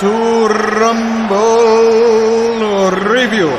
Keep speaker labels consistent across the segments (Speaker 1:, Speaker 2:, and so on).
Speaker 1: to Rumble Review.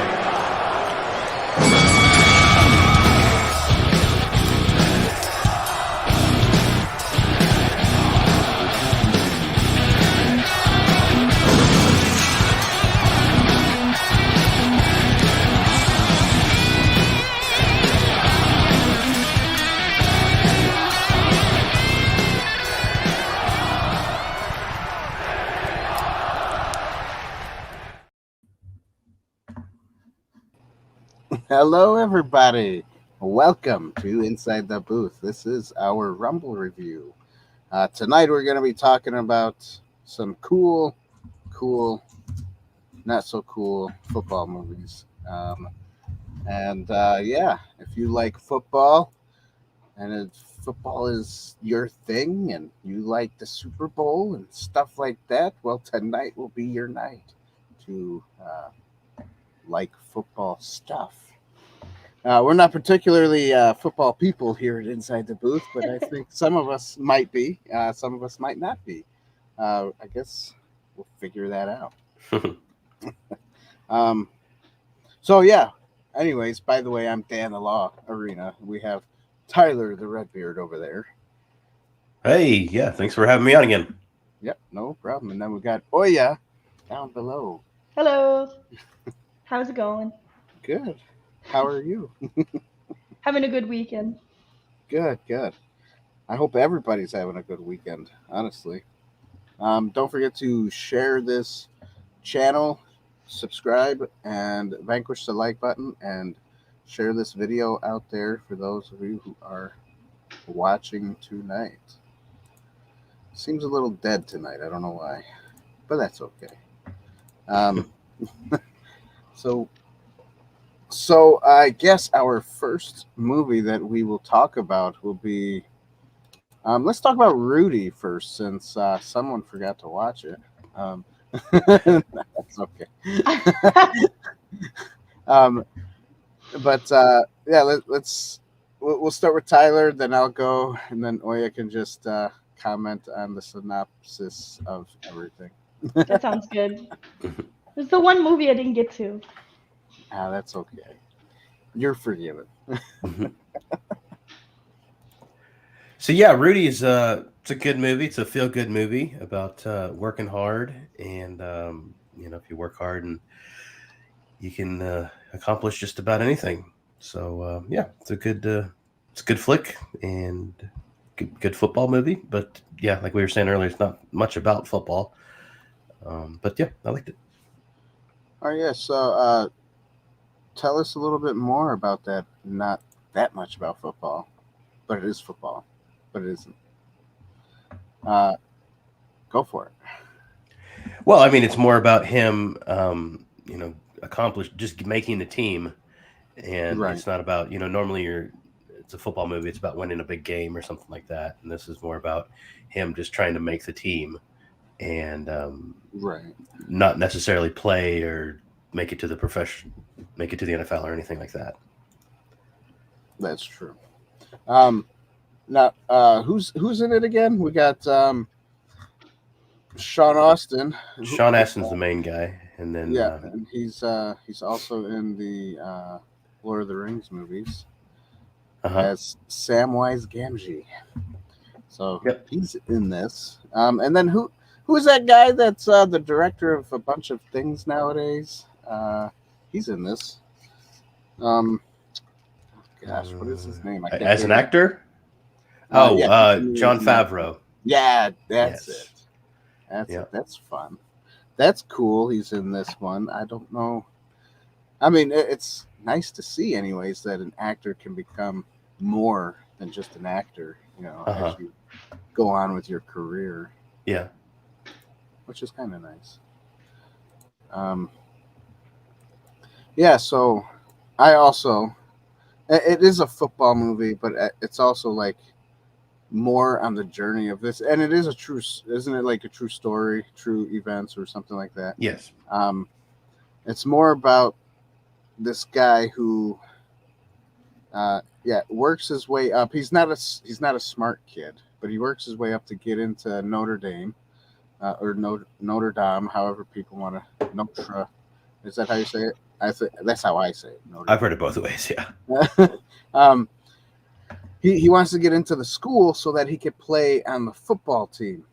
Speaker 2: Hello, everybody. Welcome to Inside the Booth. This is our Rumble review. Tonight, we're going to be talking about some cool, not so cool football movies. If you like football and if football is your thing and you like the Super Bowl and stuff like that, well, tonight will be your night to like football stuff. We're not particularly football people here at Inside the Booth, but I think some of us might be. Some of us might not be. I guess we'll figure that out. Anyways, by the way, I'm Dan the Law Arena. We have Tyler the Redbeard over there.
Speaker 3: Hey, yeah, thanks for having me on again.
Speaker 2: Yep, no problem. And then we got Oya down below.
Speaker 4: Hello. How's it going?
Speaker 2: Good. How are you?
Speaker 4: Having a good weekend.
Speaker 2: Good. I hope everybody's having a good weekend, honestly. Don't forget to share this channel, subscribe, and vanquish the like button, and share this video out there for those of you who are watching tonight. Seems a little dead tonight. I don't know why, but that's okay. So I guess our first movie that we will talk about will be, let's talk about Rudy first, since someone forgot to watch it. That's okay. We'll start with Tyler, then I'll go, and then Oya can just comment on the synopsis of everything.
Speaker 4: That sounds good. It's the one movie I didn't get to.
Speaker 2: That's okay. You're forgiven.
Speaker 3: So yeah, Rudy is it's a good movie. It's a feel-good movie about working hard, and if you work hard, and you can accomplish just about anything. So it's a good flick and good football movie. But yeah, like we were saying earlier, it's not much about football. But yeah, I liked it.
Speaker 2: Oh yeah, so tell us a little bit more about that. Not that much about football, but it is football. But it isn't. Go for it.
Speaker 3: Well, I mean, it's more about him, just making the team, and
Speaker 2: Right.
Speaker 3: It's not about, normally it's a football movie. It's about winning a big game or something like that, and this is more about him just trying to make the team, and
Speaker 2: Right.
Speaker 3: not necessarily play or make it to the NFL or anything like that.
Speaker 2: That's true. Now, who's in it again? We got Sean Astin.
Speaker 3: Sean Astin's the main guy, and then
Speaker 2: and he's also in the Lord of the Rings movies as Samwise Gamgee. So he's in this. And then who is that guy that's the director of a bunch of things nowadays? He's in this. Gosh, what is his name?
Speaker 3: As an actor? Jon Favreau.
Speaker 2: Yeah, that's it. That's fun. That's cool. He's in this one. I don't know. I mean, it's nice to see, anyways, that an actor can become more than just an actor. As you go on with your career.
Speaker 3: Yeah,
Speaker 2: which is kind of nice. So I also, it is a football movie, but it's also like more on the journey of this, and it is isn't it like a true story, true events, or something like that?
Speaker 3: Yes.
Speaker 2: It's more about this guy who, works his way up. He's not a smart kid, but he works his way up to get into Notre Dame, or Notre Dame, however people want to. Notre, is that how you say it? That's how I say it. Notre
Speaker 3: I've heard it both ways. Yeah.
Speaker 2: Dame. He wants to get into the school so that he could play on the football team,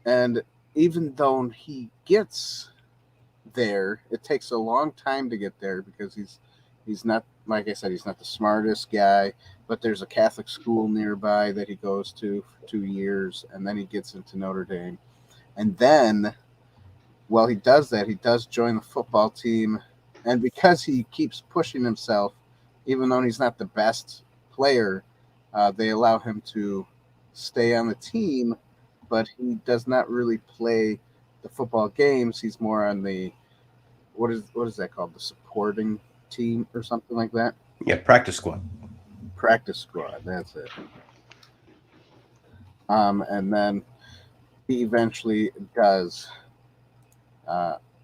Speaker 2: and even though he gets there, it takes a long time to get there because he's not, like I said, he's not the smartest guy, but there's a Catholic school nearby that he goes to for 2 years, and then he gets into Notre Dame. And then, while he does that, he does join the football team. And because he keeps pushing himself, even though he's not the best player, they allow him to stay on the team, but he does not really play the football games. He's more on the, what is that called? The supporting team or something like that?
Speaker 3: Yeah, practice squad.
Speaker 2: Practice squad, that's it. And then he eventually does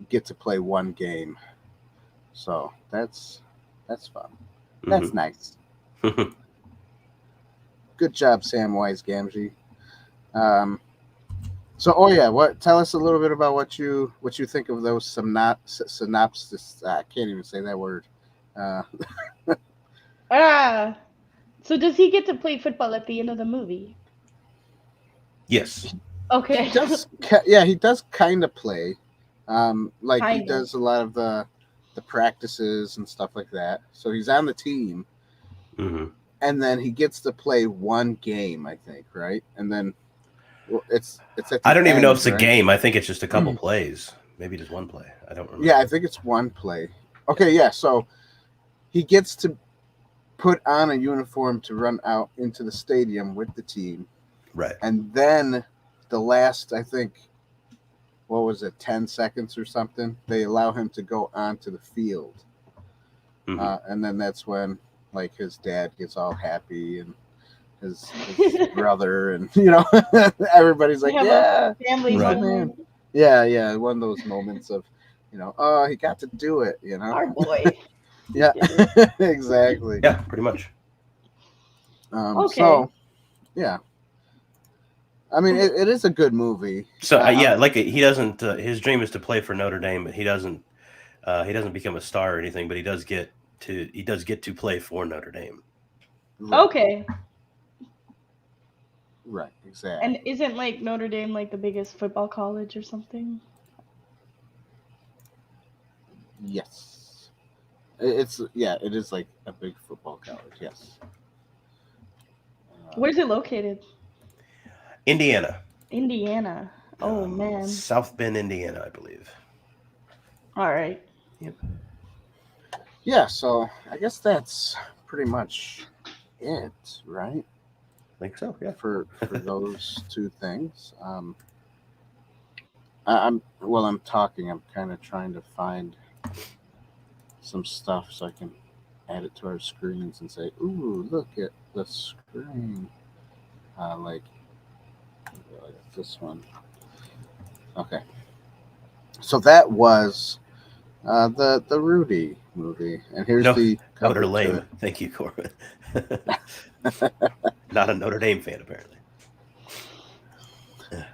Speaker 2: get to play one game. So that's fun. That's nice. Good job, Samwise Gamgee. Tell us a little bit about what you think of those synopsis. I can't even say that word.
Speaker 4: So does he get to play football at the end of the movie?
Speaker 3: Yes.
Speaker 4: Okay.
Speaker 2: He does kind of play. He
Speaker 4: Kinda.
Speaker 2: does a lot of the practices and stuff like that. So he's on the team, and then he gets to play one game, I think, right? And then it's at the
Speaker 3: I don't even know if
Speaker 2: end,
Speaker 3: it's a
Speaker 2: right?
Speaker 3: game. I think it's just a couple plays. Maybe just one play. I don't remember.
Speaker 2: Yeah, I think it's one play. Okay, yeah. So he gets to put on a uniform to run out into the stadium with the team.
Speaker 3: Right.
Speaker 2: And then the last, I think, what was it, 10 seconds or something, they allow him to go onto the field. And then that's when, like, his dad gets all happy and his brother and, everybody's like, yeah.
Speaker 4: Family
Speaker 3: Right.
Speaker 4: moment.
Speaker 2: Yeah. One of those moments of, oh, he got to do it,
Speaker 4: Our boy.
Speaker 2: Yeah, exactly.
Speaker 3: Yeah, pretty much.
Speaker 4: Okay.
Speaker 2: So, yeah. I mean, it is a good movie.
Speaker 3: So he doesn't. His dream is to play for Notre Dame, but he doesn't become a star or anything. But he does get to play for Notre Dame.
Speaker 2: Right.
Speaker 4: Okay.
Speaker 2: Right. Exactly.
Speaker 4: And isn't like Notre Dame like the biggest football college or something?
Speaker 2: Yes. It is like a big football college. Yes.
Speaker 4: Where's it located?
Speaker 3: Indiana.
Speaker 4: Indiana. Oh man.
Speaker 3: South Bend, Indiana, I believe.
Speaker 4: All right.
Speaker 3: Yep.
Speaker 2: Yeah. So I guess that's pretty much it, right?
Speaker 3: I think so. Yeah.
Speaker 2: For those two things. I'm talking. I'm kind of trying to find some stuff so I can add it to our screens and say, "Ooh, look at the screen." Like this one. Okay. So that was the Rudy movie, and here's the cover
Speaker 3: Notre
Speaker 2: to
Speaker 3: Lame.
Speaker 2: it.
Speaker 3: Thank you, Corbin. Not a Notre Dame fan, apparently.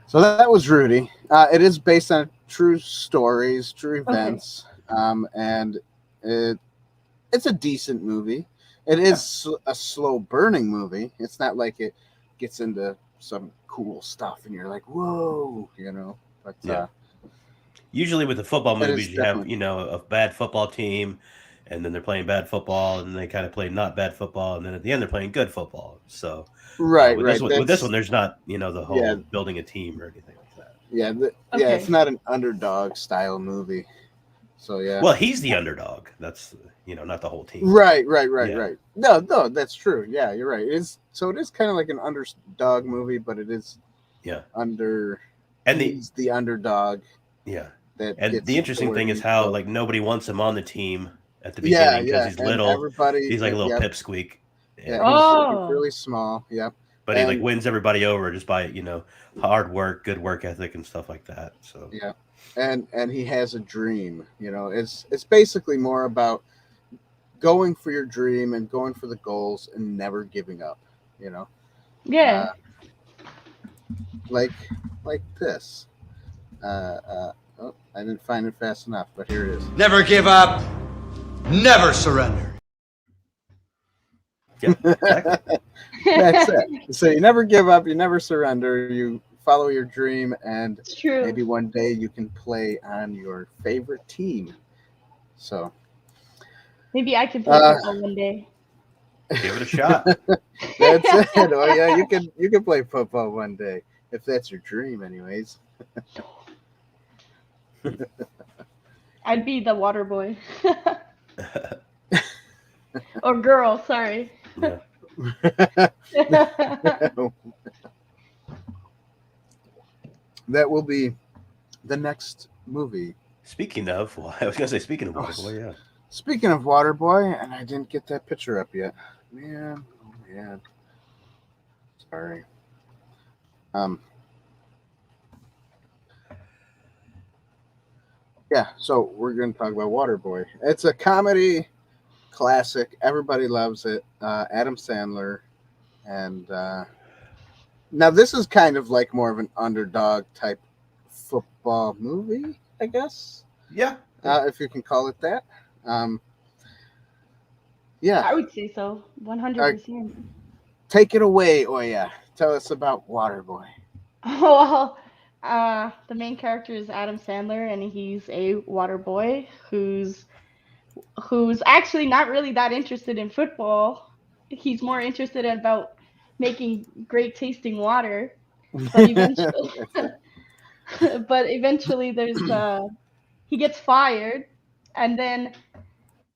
Speaker 2: So that was Rudy. It is based on true stories, true events, and it's a decent movie. It is a slow burning movie. It's not like it gets into some cool stuff and you're like, whoa, But
Speaker 3: usually with the football movies, you have
Speaker 2: definitely
Speaker 3: a bad football team, and then they're playing bad football, and then they kind of play not bad football, and then at the end they're playing good football. So with this one, there's not the whole building a team or anything like that.
Speaker 2: Yeah, it's not an underdog style movie. So yeah.
Speaker 3: Well, he's the underdog. That's not the whole team.
Speaker 2: Right. No, that's true. Yeah, you're right. It is kind of like an underdog movie, but it is he's the underdog.
Speaker 3: Yeah.
Speaker 2: And
Speaker 3: the interesting thing is how nobody wants him on the team at the beginning because he's little. He's like a little pipsqueak.
Speaker 2: Yeah, he's really small. Yeah.
Speaker 3: But he wins everybody over just by hard work, good work ethic, and stuff like that. So
Speaker 2: yeah, and he has a dream. It's basically more about going for your dream and going for the goals and never giving up.
Speaker 4: Yeah.
Speaker 2: Like this. Oh, I didn't find it fast enough, but here it is.
Speaker 1: Never give up. Never surrender.
Speaker 3: Yeah, exactly.
Speaker 2: That's it. So you never give up, you never surrender, you follow your dream, and
Speaker 4: It's true.
Speaker 2: maybe one day you can play on your favorite team. So
Speaker 4: Maybe I can play football one day.
Speaker 3: Give it a shot.
Speaker 2: that's it. Oh yeah, you can play football one day if that's your dream, anyways.
Speaker 4: I'd be the water boy. Or girl, sorry.
Speaker 3: Yeah.
Speaker 2: That will be the next movie.
Speaker 3: Speaking of, well, I was gonna say speaking of WaterBoy, yeah.
Speaker 2: Speaking of WaterBoy, and I didn't get that picture up yet. Man, oh man. Sorry. Yeah, so we're going to talk about WaterBoy. It's a comedy classic. Everybody loves it. Adam Sandler. And now this is kind of like more of an underdog type football movie, I guess.
Speaker 3: Yeah.
Speaker 2: If you can call it that. Yeah.
Speaker 4: I would say so. 100%.
Speaker 2: Take it away, Oya. Tell us about WaterBoy.
Speaker 4: Well, the main character is Adam Sandler, and he's a water boy who's actually not really that interested in football. He's more interested about making great tasting water. But eventually, there's he gets fired, and then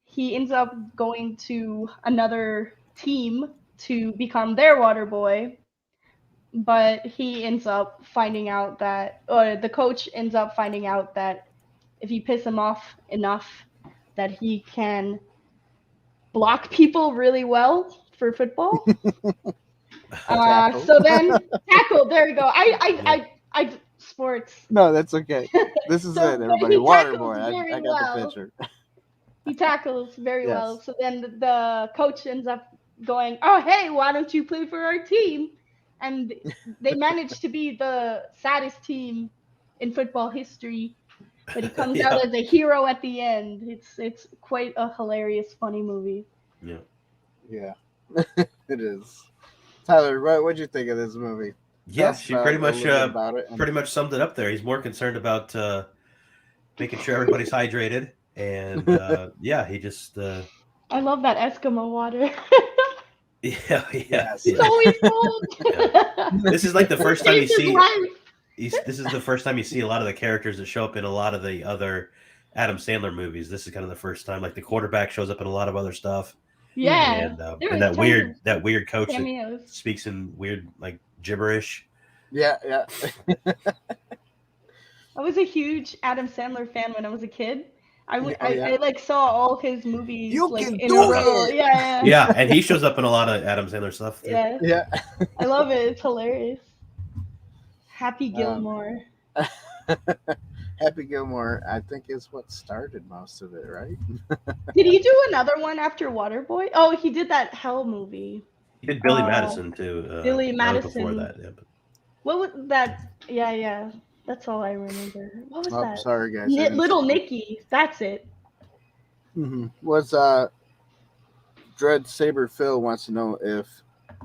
Speaker 4: he ends up going to another team to become their water boy. But he ends up finding out that, or the coach ends up finding out that if you piss him off enough, that he can block people really well for football. So then tackle. There we go. I sports.
Speaker 2: No, that's okay. This is
Speaker 4: So,
Speaker 2: it,
Speaker 4: but
Speaker 2: everybody.
Speaker 4: he tackles
Speaker 2: WaterBoy.
Speaker 4: very
Speaker 2: I got
Speaker 4: well.
Speaker 2: the picture.
Speaker 4: He tackles very
Speaker 2: Yes.
Speaker 4: well. So then the coach ends up going, "Oh, hey, why don't you play for our team?" And they managed to be the saddest team in football history. But he comes out as a hero at the end. It's quite a hilarious, funny movie.
Speaker 3: Yeah.
Speaker 2: Yeah, it is. Tyler, what'd you think of this movie?
Speaker 3: Yeah,
Speaker 2: Tell us
Speaker 3: she
Speaker 2: about
Speaker 3: pretty
Speaker 2: a
Speaker 3: much
Speaker 2: little bit about it.
Speaker 3: pretty much summed it up there. He's more concerned about making sure everybody's hydrated, and yeah, he just
Speaker 4: I love that Eskimo water.
Speaker 3: yeah.
Speaker 2: Yes.
Speaker 4: It's always cold.
Speaker 3: Yeah. This is like the first time you
Speaker 4: It's his
Speaker 3: see.
Speaker 4: life.
Speaker 3: This is the first time you see a lot of the characters that show up in a lot of the other Adam Sandler movies. This is kind of the first time, like the quarterback shows up in a lot of other stuff.
Speaker 4: Yeah.
Speaker 3: And
Speaker 4: There
Speaker 3: and
Speaker 4: was
Speaker 3: that weird coach that
Speaker 4: cameos.
Speaker 3: speaks in weird like gibberish.
Speaker 2: Yeah.
Speaker 4: I was a huge Adam Sandler fan when I was a kid. I
Speaker 2: Yeah.
Speaker 4: like saw all his movies
Speaker 2: You
Speaker 4: like
Speaker 2: can
Speaker 4: in
Speaker 2: do
Speaker 4: a row.
Speaker 2: it!
Speaker 4: Yeah.
Speaker 3: Yeah, and he shows up in a lot of Adam Sandler stuff. Too.
Speaker 4: Yeah.
Speaker 2: Yeah.
Speaker 4: I love it. It's hilarious. Happy Gilmore.
Speaker 2: Happy Gilmore, I think, is what started most of it, right?
Speaker 4: Did he do another one after Waterboy? Oh, he did that Hell movie.
Speaker 3: He did Billy Madison too.
Speaker 4: Billy
Speaker 3: that was before
Speaker 4: Madison.
Speaker 3: that. Yeah, but
Speaker 4: What was that? Yeah. That's all I remember. What was
Speaker 2: Oh,
Speaker 4: that?
Speaker 2: sorry, guys. I didn't
Speaker 4: Little
Speaker 2: see-
Speaker 4: Nicky. That's it.
Speaker 2: Was DreadSaberPhil wants to know if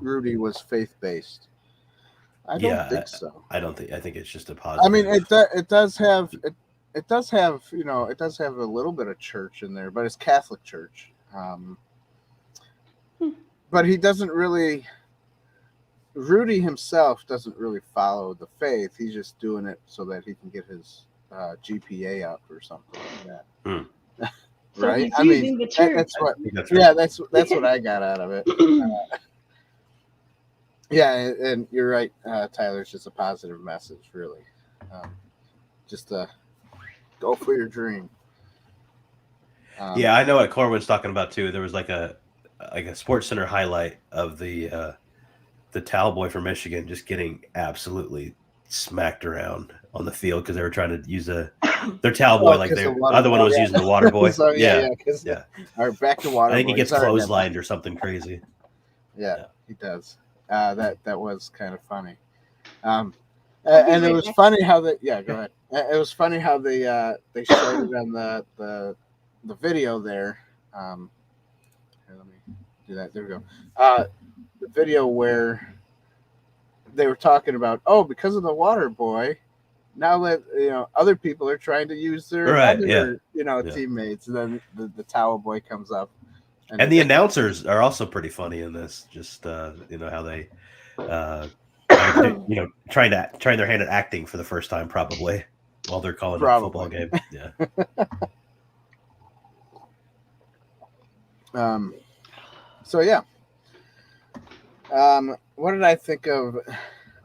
Speaker 2: Rudy was faith-based. I don't think so.
Speaker 3: I don't think. I think it's just a positive.
Speaker 2: I mean, it does have it does have a little bit of church in there, but it's Catholic church. But he doesn't really. Rudy himself doesn't really follow the faith. He's just doing it so that he can get his GPA up or something like that.
Speaker 4: So
Speaker 2: Right?
Speaker 4: he's
Speaker 2: I
Speaker 4: using
Speaker 2: mean,
Speaker 4: the church.
Speaker 2: that's what.
Speaker 3: That's right.
Speaker 2: Yeah, that's what I got out of it. Yeah, and you're right, Tyler. It's just a positive message, really. Just go for your dream.
Speaker 3: Yeah, I know what Corwin's talking about too. There was like a Sports Center highlight of the towel boy from Michigan just getting absolutely smacked around on the field because they were trying to use their towel boy like the other one was using the water boy.
Speaker 2: So,
Speaker 3: yeah.
Speaker 2: All right, back to water.
Speaker 3: I think he
Speaker 2: boy.
Speaker 3: gets
Speaker 2: Sorry,
Speaker 3: clotheslined or something crazy.
Speaker 2: Yeah, he does. That was kind of funny. And it was funny how that. Yeah, go ahead. It was funny how they showed it on the video there. Here, let me do that. There we go. The video where they were talking about, because of the WaterBoy, now that other people are trying to use their other teammates, and then the towel boy comes up,
Speaker 3: and the announcers are also pretty funny in this. Just how they trying their hand at acting for the first time, probably while they're calling a football game. Yeah.
Speaker 2: So yeah. What did I think of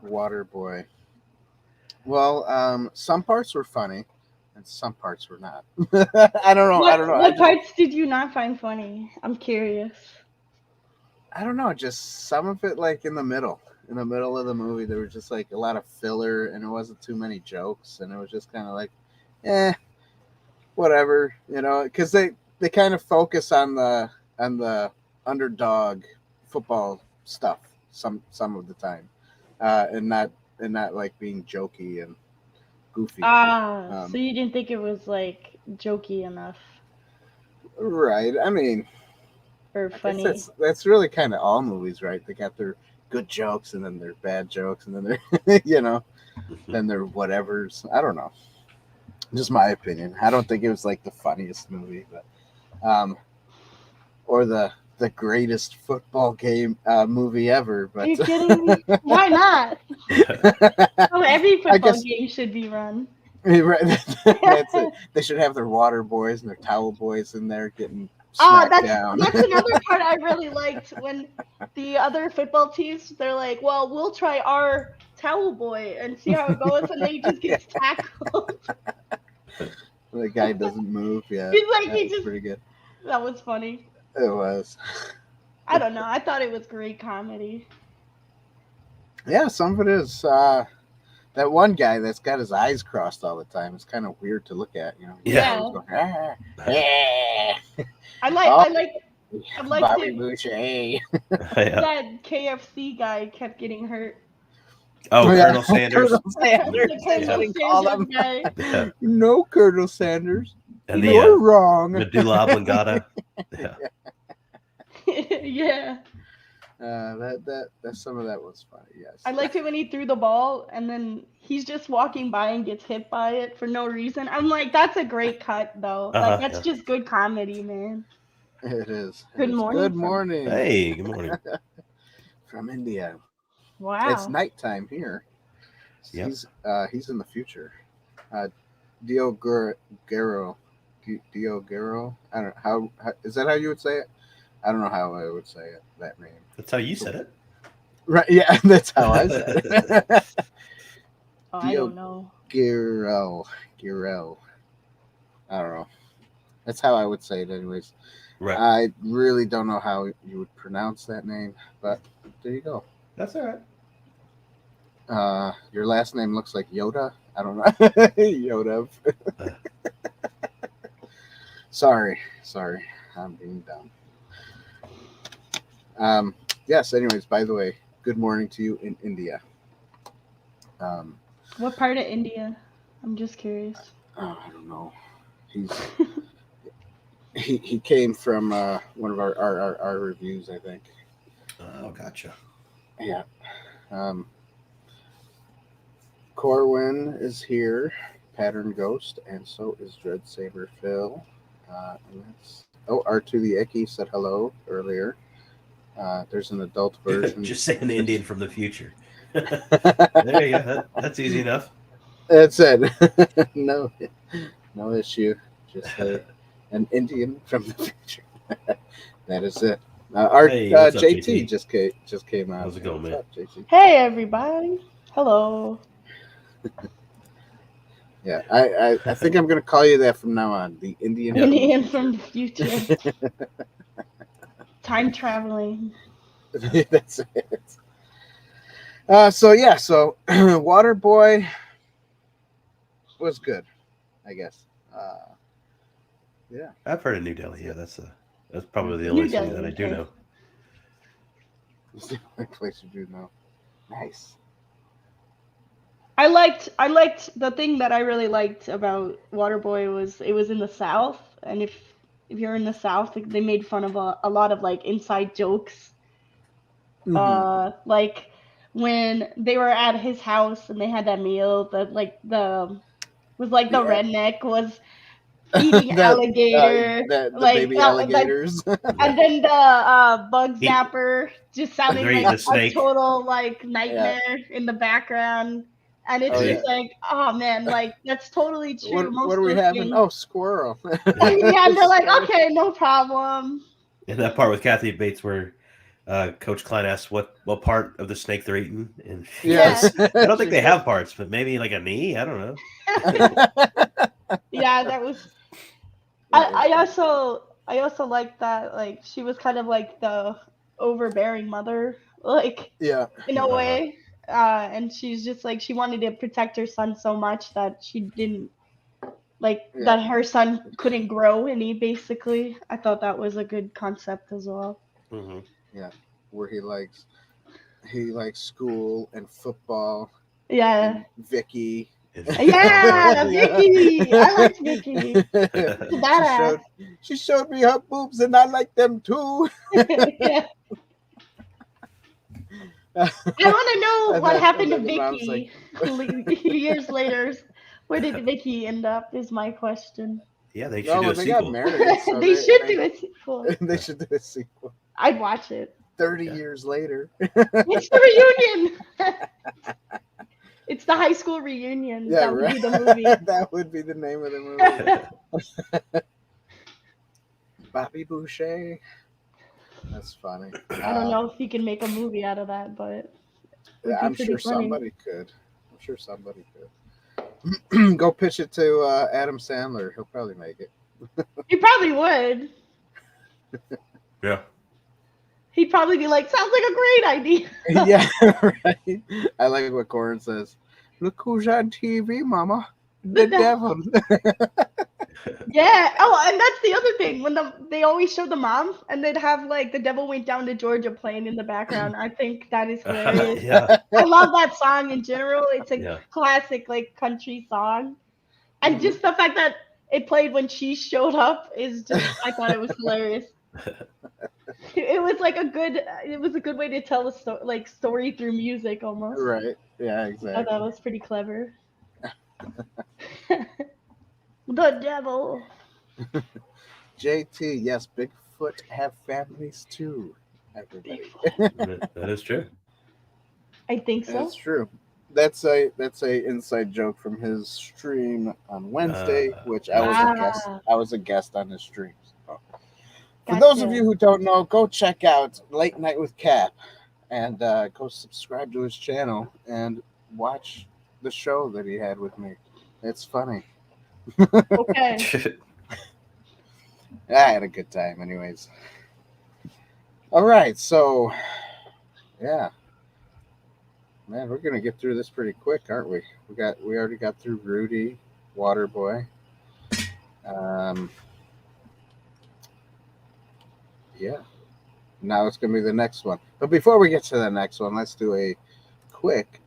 Speaker 2: WaterBoy? Well, some parts were funny, and some parts were not. I don't know.
Speaker 4: What parts did you not find funny? I'm curious.
Speaker 2: I don't know. Just some of it, like in the middle of the movie, there was just like a lot of filler, and it wasn't too many jokes, and it was just kind of like, whatever, because they kind of focus on the underdog football stuff some of the time, and not like being jokey and goofy.
Speaker 4: So you didn't think it was like jokey enough,
Speaker 2: right? I mean,
Speaker 4: or funny.
Speaker 2: That's really kind of all movies, right? They got their good jokes and then their bad jokes, and then they're then they're whatevers. I don't know. Just my opinion. I don't think it was like the funniest movie, but or the greatest football game movie ever. But
Speaker 4: are you kidding me? Why not? Every football game should be run.
Speaker 2: Right. That's it. They should have their WaterBoys and their towel boys in there getting smacked down.
Speaker 4: That's another part I really liked when the other football teams, they're like, well, we'll try our towel boy and see how it goes, and then he just gets tackled.
Speaker 2: The guy doesn't move. Yeah,
Speaker 4: he's like,
Speaker 2: pretty good.
Speaker 4: That was funny.
Speaker 2: It was.
Speaker 4: I don't know. I thought it was great comedy.
Speaker 2: Yeah, some of it is. That one guy that's got his eyes crossed all the time. It's kind of weird to look at.
Speaker 4: Yeah.
Speaker 2: Going,
Speaker 4: I like
Speaker 2: Bobby Boucher.
Speaker 4: That KFC guy kept getting hurt.
Speaker 3: Oh, Colonel Sanders.
Speaker 2: Colonel Sanders.
Speaker 4: Guy.
Speaker 2: No, Colonel Sanders.
Speaker 3: And
Speaker 2: you're wrong.
Speaker 3: Medulla oblongata. Yeah.
Speaker 4: Yeah.
Speaker 2: That some of that was funny. Yes.
Speaker 4: I liked it when he threw the ball and then he's just walking by and gets hit by it for no reason. I'm like, that's a great cut though. Like that's just good comedy, man.
Speaker 2: It is.
Speaker 4: Good morning.
Speaker 2: Good morning.
Speaker 3: Hey, good morning.
Speaker 2: From India.
Speaker 4: Wow.
Speaker 2: It's nighttime here.
Speaker 3: Yep.
Speaker 2: He's in the future. Dio Guerrero. I don't know how is that how you would say it? I don't know how I would say it, that name.
Speaker 3: That's how you said it.
Speaker 2: Right, yeah, that's how I said it.
Speaker 4: I don't know.
Speaker 2: Guerrero. I don't know. That's how I would say it anyways.
Speaker 3: Right.
Speaker 2: I really don't know how you would pronounce that name, but there you go.
Speaker 3: That's all right.
Speaker 2: Your last name looks like Yoda. I don't know. Yoda. Sorry. I'm being dumb. Yes, anyways, by the way, good morning to you in India.
Speaker 4: What part of India? I'm just curious.
Speaker 2: I don't know. He came from one of our reviews, I think.
Speaker 3: Oh, gotcha.
Speaker 2: Yeah. Corwin is here, Pattern Ghost, and so is DreadSaberPhil. R2 the Icky said hello earlier. There's an adult version.
Speaker 3: Just saying the Indian from the future. There you go. That's easy enough.
Speaker 2: That's it. No issue. Just an Indian from the future. That is it. JT just came out.
Speaker 3: How's it going, man?
Speaker 2: What's up, JT?
Speaker 4: Hey, everybody. Hello.
Speaker 2: Yeah, I think I'm gonna call you that from now on. The Indian
Speaker 4: from the future. Time traveling.
Speaker 2: That's it. So WaterBoy was good, I guess. Yeah,
Speaker 3: I've heard of New Delhi. Yeah, that's probably the only city that I do know.
Speaker 2: It's the only place you do know. Nice.
Speaker 4: I liked the thing that I really liked about WaterBoy was it was in the South, and if you're in the South, they made fun of a lot of like inside jokes. Like when they were at his house and they had that meal, the
Speaker 2: The
Speaker 4: redneck was feeding
Speaker 2: the
Speaker 4: alligator,
Speaker 2: the
Speaker 4: like
Speaker 2: baby alligators.
Speaker 4: and then the bug
Speaker 3: He-
Speaker 4: zapper just sounding
Speaker 3: They're
Speaker 4: like
Speaker 3: eating a
Speaker 4: a
Speaker 3: snake.
Speaker 4: total like
Speaker 2: Yeah.
Speaker 4: nightmare in the background. And it's
Speaker 2: Oh
Speaker 4: just
Speaker 2: yeah.
Speaker 4: like, oh man, like that's totally true.
Speaker 2: What
Speaker 4: Most
Speaker 2: are
Speaker 4: of
Speaker 2: we
Speaker 4: those
Speaker 2: having?
Speaker 4: things.
Speaker 2: Oh, squirrel.
Speaker 4: Yeah, and they're like,
Speaker 2: Squirrel.
Speaker 4: okay, no problem.
Speaker 3: And that part with Kathy Bates where Coach Klein asks what part of the snake they're eating, and she
Speaker 4: Yeah.
Speaker 3: goes,
Speaker 2: Yes.
Speaker 3: "I don't think
Speaker 2: She
Speaker 3: they
Speaker 2: said-
Speaker 3: have parts, but maybe like a knee. I don't know."
Speaker 4: Yeah, that was.
Speaker 2: That was
Speaker 4: I
Speaker 2: funny.
Speaker 4: also like that like she was kind of like the overbearing mother, like
Speaker 2: Yeah.
Speaker 4: in a
Speaker 3: Uh-huh.
Speaker 4: way. And she's just like she wanted to protect her son so much that she didn't like
Speaker 2: Yeah.
Speaker 4: that her son couldn't grow any basically. I thought that was a good concept as well.
Speaker 3: Mm-hmm.
Speaker 2: Yeah. Where he likes school and football
Speaker 4: Yeah.
Speaker 2: and Vicky.
Speaker 4: Yeah, Vicky. I liked Vicky.
Speaker 2: she
Speaker 4: Badass.
Speaker 2: showed me her boobs and I like them too.
Speaker 4: Yeah. I want to know
Speaker 2: And
Speaker 4: what
Speaker 2: then-
Speaker 4: happened to
Speaker 2: and then the mom's
Speaker 4: Vicky years later. Where did Vicky end up? Is my question.
Speaker 3: Yeah, they should
Speaker 2: No,
Speaker 3: do
Speaker 2: when
Speaker 3: a
Speaker 2: they
Speaker 3: sequel.
Speaker 2: got married. So
Speaker 4: they should do a sequel.
Speaker 2: They should do a sequel.
Speaker 4: I'd watch it.
Speaker 2: 30
Speaker 3: Yeah.
Speaker 2: years later.
Speaker 4: It's the reunion. It's the high school reunion.
Speaker 2: Yeah,
Speaker 4: That would
Speaker 2: right.
Speaker 4: be the movie.
Speaker 2: That would be the name of the movie. Bobby Boucher. That's funny.
Speaker 4: I don't know if he can make a movie out of that, but would
Speaker 2: Yeah,
Speaker 4: be
Speaker 2: I'm
Speaker 4: pretty
Speaker 2: sure
Speaker 4: funny.
Speaker 2: somebody could. I'm sure somebody could. Go pitch it to Adam Sandler. He'll probably make it.
Speaker 4: He probably would.
Speaker 3: Yeah.
Speaker 4: He'd probably be like, "Sounds like a great idea."
Speaker 2: Yeah, right. I like what Corin says. Look who's on TV, Mama. The devil.
Speaker 4: Yeah. Oh, and that's the other thing. When they always show the mom, and they'd have like "The Devil Went Down to Georgia" playing in the background. I think that is hilarious.
Speaker 3: Yeah.
Speaker 4: I love that song in general. It's a
Speaker 3: Yeah.
Speaker 4: classic like country song, and
Speaker 2: Mhm.
Speaker 4: just the fact that it played when she showed up is just—I thought it was hilarious. It was like it was a good way to tell a story through music almost.
Speaker 2: Right. Yeah,
Speaker 4: I
Speaker 2: exactly.
Speaker 4: thought it was pretty clever. The devil.
Speaker 2: JT, yes, Bigfoot have families too. Everybody.
Speaker 3: That is true.
Speaker 4: I think so.
Speaker 2: That's true. That's a inside joke from his stream on Wednesday, which I was a guest.
Speaker 4: Ah.
Speaker 2: I was a guest on his streams. So, for those of
Speaker 4: Gotcha.
Speaker 2: you who don't know, go check out Late Night with Cap and go subscribe to his channel and watch the show that he had with me. It's funny.
Speaker 4: Okay.
Speaker 2: I had a good time, anyways. All right, so yeah, man, we're gonna get through this pretty quick, aren't we? We already got through Rudy, WaterBoy. Yeah. Now it's gonna be the next one. But before we get to the next one, let's do a quick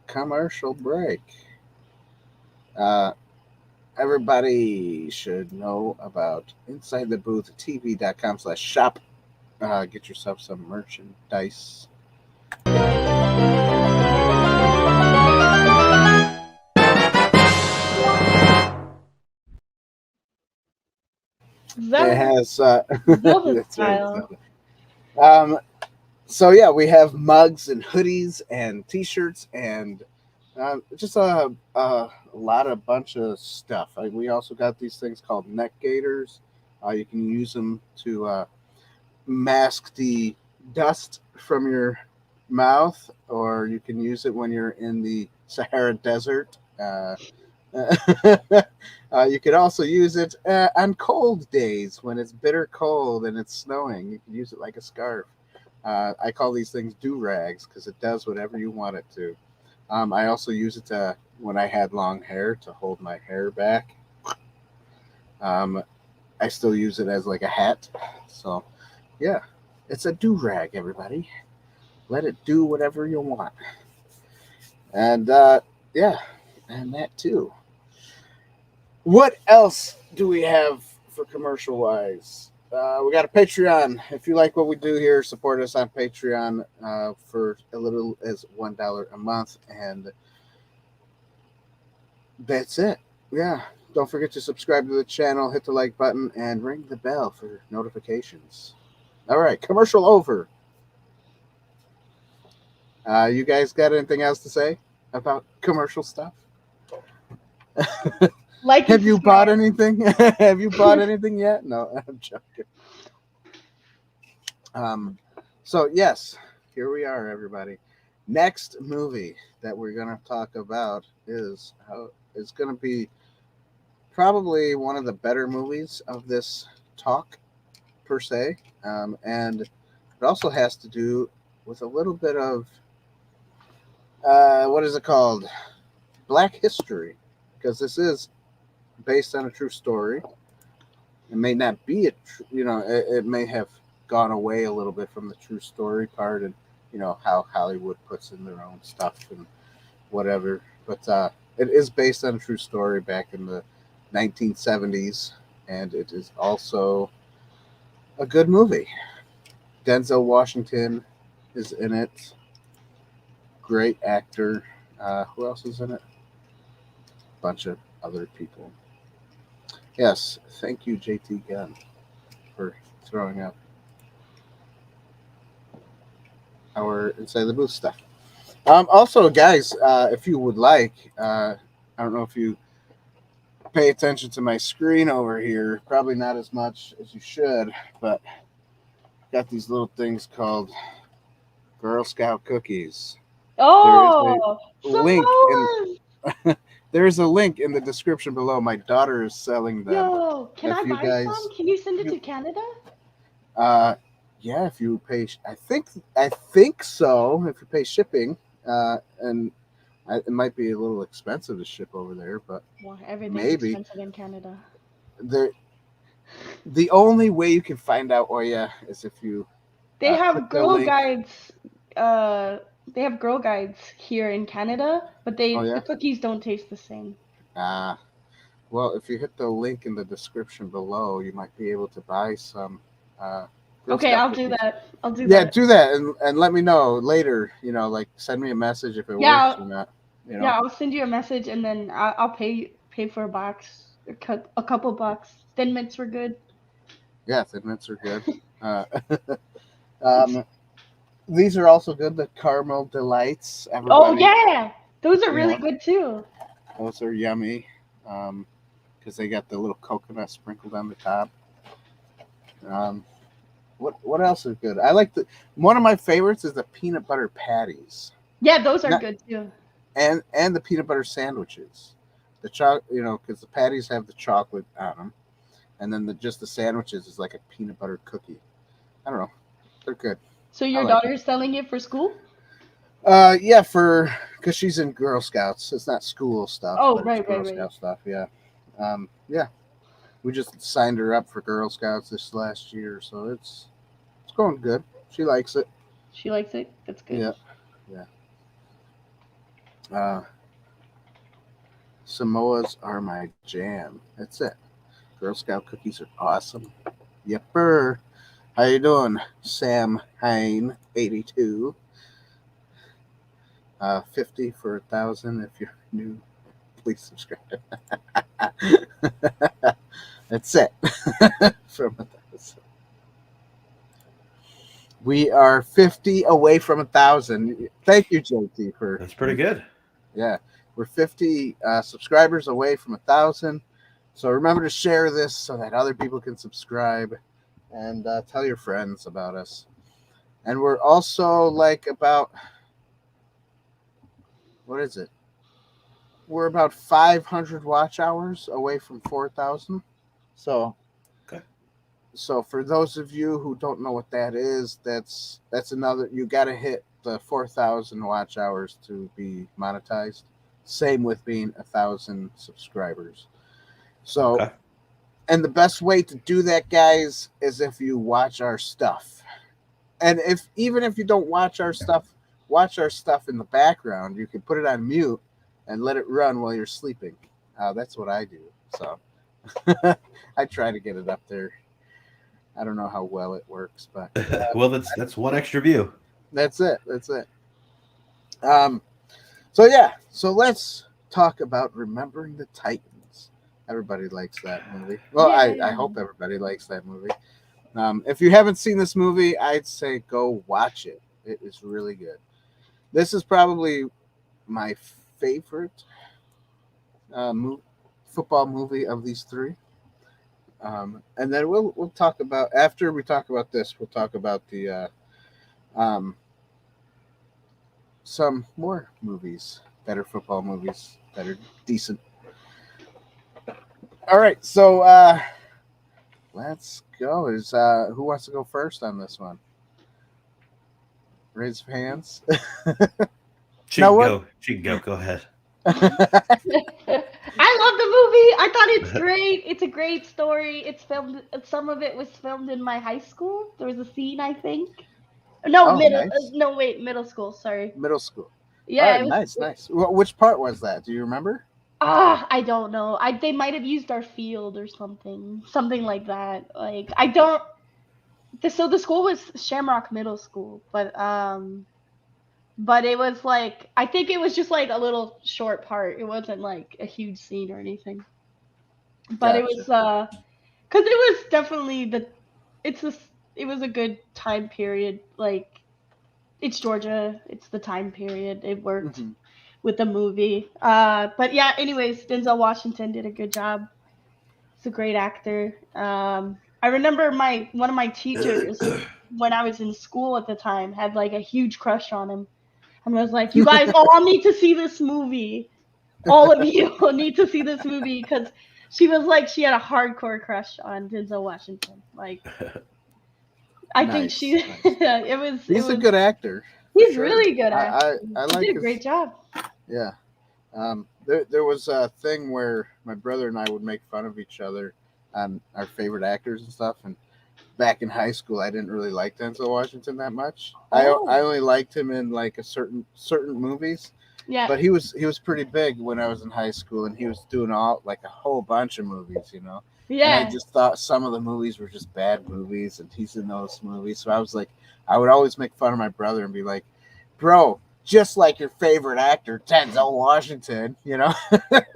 Speaker 2: commercial break. Everybody should know about InsideTheBoothTV.com/shop. Get yourself some merchandise. It has
Speaker 4: Zelda
Speaker 2: that's right,
Speaker 4: style.
Speaker 2: Zelda. So yeah, we have mugs and hoodies and T-shirts and just a bunch of stuff. We also got these things called neck gaiters. You can use them to mask the dust from your mouth, or you can use it when you're in the Sahara Desert. You could also use it on cold days when it's bitter cold and it's snowing. You can use it like a scarf. I call these things do-rags because it does whatever you want it to. I also use it when I had long hair to hold my hair back. I still use it as like a hat. So, yeah, it's a do-rag, everybody. Let it do whatever you want. And Yeah, and that too. What else do we have for commercial wise? We got a Patreon. If you like what we do here, support us on Patreon for a little as $1 a month, and that's it. Yeah. Don't forget to subscribe to the channel, hit the like button, and ring the bell for notifications. All right, commercial over. You guys got anything else to say about commercial stuff?
Speaker 4: Like
Speaker 2: Have
Speaker 4: and
Speaker 2: you bought
Speaker 4: subscribe.
Speaker 2: anything? Have you bought anything yet? No, I'm joking. So yes, here we are, everybody. Next movie that we're gonna talk about is it's gonna be probably one of the better movies of this talk per se, and it also has to do with a little bit of what is it called? Black history, because this is based on a true story. It may not be it may have gone away a little bit from the true story part, and how Hollywood puts in their own stuff and whatever. But it is based on a true story back in the 1970s, and it is also a good movie. Denzel Washington is in it. Great actor. Who else is in it? A bunch of other people. Yes, thank you, JT Gunn, for throwing up our Inside the Booth stuff. Also, guys, if you would like, I don't know if you pay attention to my screen over here. Probably not as much as you should, but got these little things called Girl Scout cookies.
Speaker 4: Oh,
Speaker 2: Link in
Speaker 4: Samoas!
Speaker 2: there's a link in the description below. My daughter is selling them.
Speaker 4: Yo, can I
Speaker 2: If you
Speaker 4: buy
Speaker 2: guys,
Speaker 4: some? Can you send it to Canada?
Speaker 2: yeah, if you pay, I think so. If you pay shipping, and it might be a little expensive to ship over there, but
Speaker 4: Well, everything's
Speaker 2: maybe
Speaker 4: expensive in Canada.
Speaker 2: the only way you can find out, is if you
Speaker 4: They have
Speaker 2: click the
Speaker 4: girl
Speaker 2: link.
Speaker 4: guides. They have girl guides here in Canada, but
Speaker 2: Oh yeah.
Speaker 4: the cookies don't taste the same.
Speaker 2: Well, if you hit the link in the description below, you might be able to buy some. Girl
Speaker 4: Okay,
Speaker 2: Scout
Speaker 4: I'll
Speaker 2: cookies.
Speaker 4: do that. I'll do
Speaker 2: Yeah,
Speaker 4: that.
Speaker 2: do that and let me know later. Like send me a message if it works or not.
Speaker 4: Yeah, I'll send you a message and then I'll pay for a box, a couple bucks. Thin mints were good.
Speaker 2: Yeah, Thin Mints are good. Um, these are also good. The caramel delights.
Speaker 4: Oh
Speaker 2: Everybody,
Speaker 4: yeah, those are
Speaker 2: you
Speaker 4: really
Speaker 2: know,
Speaker 4: good too.
Speaker 2: those are yummy. Because they got the little coconut sprinkled on the top. Um, what else is good? I like one of my favorites is the peanut butter patties.
Speaker 4: Yeah, those are
Speaker 2: Not,
Speaker 4: good too.
Speaker 2: and the peanut butter sandwiches. Because the patties have the chocolate on them, and then just the sandwiches is like a peanut butter cookie. I don't know, they're good.
Speaker 4: So
Speaker 2: I
Speaker 4: your
Speaker 2: like them.
Speaker 4: daughter's selling it for school?
Speaker 2: Yeah, because she's in Girl Scouts. It's not school stuff,
Speaker 4: Oh,
Speaker 2: but it's
Speaker 4: right, right,
Speaker 2: Girl
Speaker 4: right.
Speaker 2: Scout stuff. Yeah, yeah. We just signed her up for Girl Scouts this last year, so it's going good. She likes it.
Speaker 4: She likes it. That's good.
Speaker 2: Yeah, yeah. Samoas are my jam. That's it. Girl Scout cookies are awesome. Yepper. How you doing, Sam Hain 82? 50 for 1,000 if you're new. Please subscribe. That's it. From 1,000. We are 50 away from 1,000. Thank you, JT, for
Speaker 3: That's pretty good.
Speaker 2: Yeah, we're 50 subscribers away from 1,000. So remember to share this so that other people can subscribe, and tell your friends about us. And we're also like about, what is it? We're about 500 watch hours away from 4,000. So,
Speaker 3: Okay.
Speaker 2: So for those of you who don't know what that is, that's another. You got to hit the 4,000 watch hours to be monetized. Same with being 1,000 subscribers. So,
Speaker 3: Okay.
Speaker 2: and the best way to do that, guys, is if you watch our stuff. And even if you don't watch our stuff in the background, you can put it on mute and let it run while you're sleeping. That's what I do. So I try to get it up there. I don't know how well it works, but
Speaker 3: Well, that's one extra view.
Speaker 2: that's it. That's it. So yeah, so let's talk about Remembering the Titans. Everybody likes that movie. Well,
Speaker 4: Yeah.
Speaker 2: I hope everybody likes that movie. If you haven't seen this movie, I'd say go watch it. It is really good. This is probably my favorite football movie of these three. And then we'll talk about, after we talk about this, we'll talk about the some more movies, better football movies that are decent. All right, so let's go. Is who wants to go first on this one? Raise your hands.
Speaker 3: She
Speaker 2: Now
Speaker 3: can
Speaker 2: what?
Speaker 3: go. She can go. Go ahead.
Speaker 4: I love the movie. I thought it's great. It's a great story. It's filmed. Some of it was filmed in my high school. There was a scene, I think. No,
Speaker 2: Oh,
Speaker 4: middle.
Speaker 2: nice.
Speaker 4: No, wait, middle school. Sorry.
Speaker 2: Middle school.
Speaker 4: Yeah,
Speaker 2: All right,
Speaker 4: it was.
Speaker 2: nice. Which part was that? Do you remember?
Speaker 4: I don't know. They might have used our field or something like that. Like I don't. So the school was Shamrock Middle School, but it was like I think it was just like a little short part. It wasn't like a huge scene or anything. But it was
Speaker 2: Gotcha.
Speaker 4: because it was definitely it was a good time period. Like it's Georgia, it's the time period. It worked
Speaker 2: Mhm.
Speaker 4: with the movie. But yeah, anyways, Denzel Washington did a good job. He's a great actor. I remember one of my teachers when I was in school at the time had like a huge crush on him. And I was like, you guys all need to see this movie. All of you need to see this movie because she was like, she had a hardcore crush on Denzel Washington. Like, I think
Speaker 2: Nice.
Speaker 4: it was.
Speaker 2: He's a good actor.
Speaker 4: He's
Speaker 2: sure.
Speaker 4: really good
Speaker 2: I
Speaker 4: actor.
Speaker 2: like
Speaker 4: He did a
Speaker 2: his,
Speaker 4: great job.
Speaker 2: Yeah. There was a thing where my brother and I would make fun of each other on our favorite actors and stuff. And back in high school, I didn't really like Denzel Washington that much. I only liked him in like certain movies.
Speaker 4: Yeah.
Speaker 2: But he was pretty big when I was in high school, and he was doing a whole bunch of movies, you know.
Speaker 4: Yeah.
Speaker 2: And I just thought some of the movies were just bad movies, and he's in those movies. So I was like, I would always make fun of my brother and be like, bro, just like your favorite actor, Denzel Washington, you know?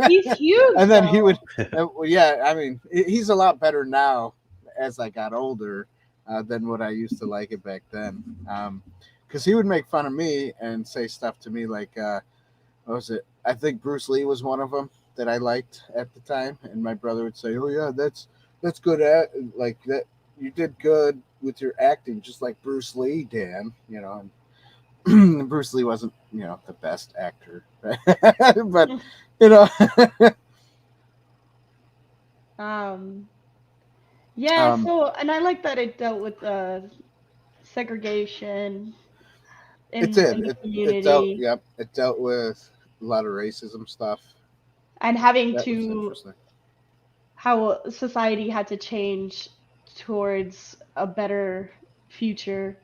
Speaker 4: He's huge.
Speaker 2: And then
Speaker 4: though.
Speaker 2: he would, yeah, I mean, he's a lot better now as I got older than what I used to like it back then. Because he would make fun of me and say stuff to me like, what was it? I think Bruce Lee was one of them that I liked at the time, and my brother would say, "Oh yeah, that's good at like that. You did good with your acting, just like Bruce Lee, Dan." You know, and Bruce Lee wasn't, the best actor, but you know.
Speaker 4: Yeah. So, and I like that it dealt with segregation in
Speaker 2: It did.
Speaker 4: the
Speaker 2: It
Speaker 4: community.
Speaker 2: dealt with a lot of racism stuff.
Speaker 4: And having
Speaker 2: That was
Speaker 4: to
Speaker 2: interesting.
Speaker 4: how society had to change towards a better future.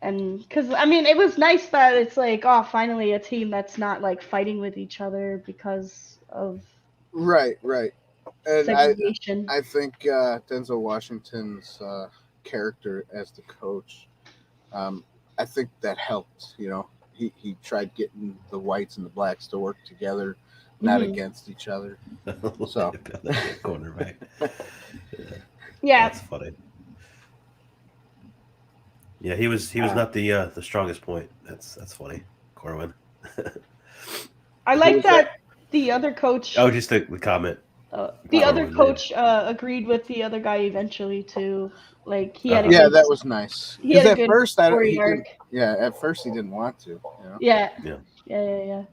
Speaker 4: And because I mean, it was nice that it's like, oh, finally a team that's not like fighting with each other because of
Speaker 2: Right. And
Speaker 4: segregation.
Speaker 2: I think Denzel Washington's character as the coach, I think that helped. You know, he tried getting the whites and the blacks to work together, not against each other. So
Speaker 3: cornerback.
Speaker 4: Yeah.
Speaker 3: That's funny. Yeah, he was not the strongest point. That's funny, Corwin.
Speaker 4: I like that the other coach.
Speaker 3: Oh, just the comment.
Speaker 4: The other coach agreed with the other guy eventually too. Like he had a
Speaker 2: yeah,
Speaker 4: good,
Speaker 2: that was nice.
Speaker 4: he had a
Speaker 2: At
Speaker 4: good
Speaker 2: first,
Speaker 4: story arc.
Speaker 2: at first he didn't want to. You know?
Speaker 4: Yeah.
Speaker 3: Yeah.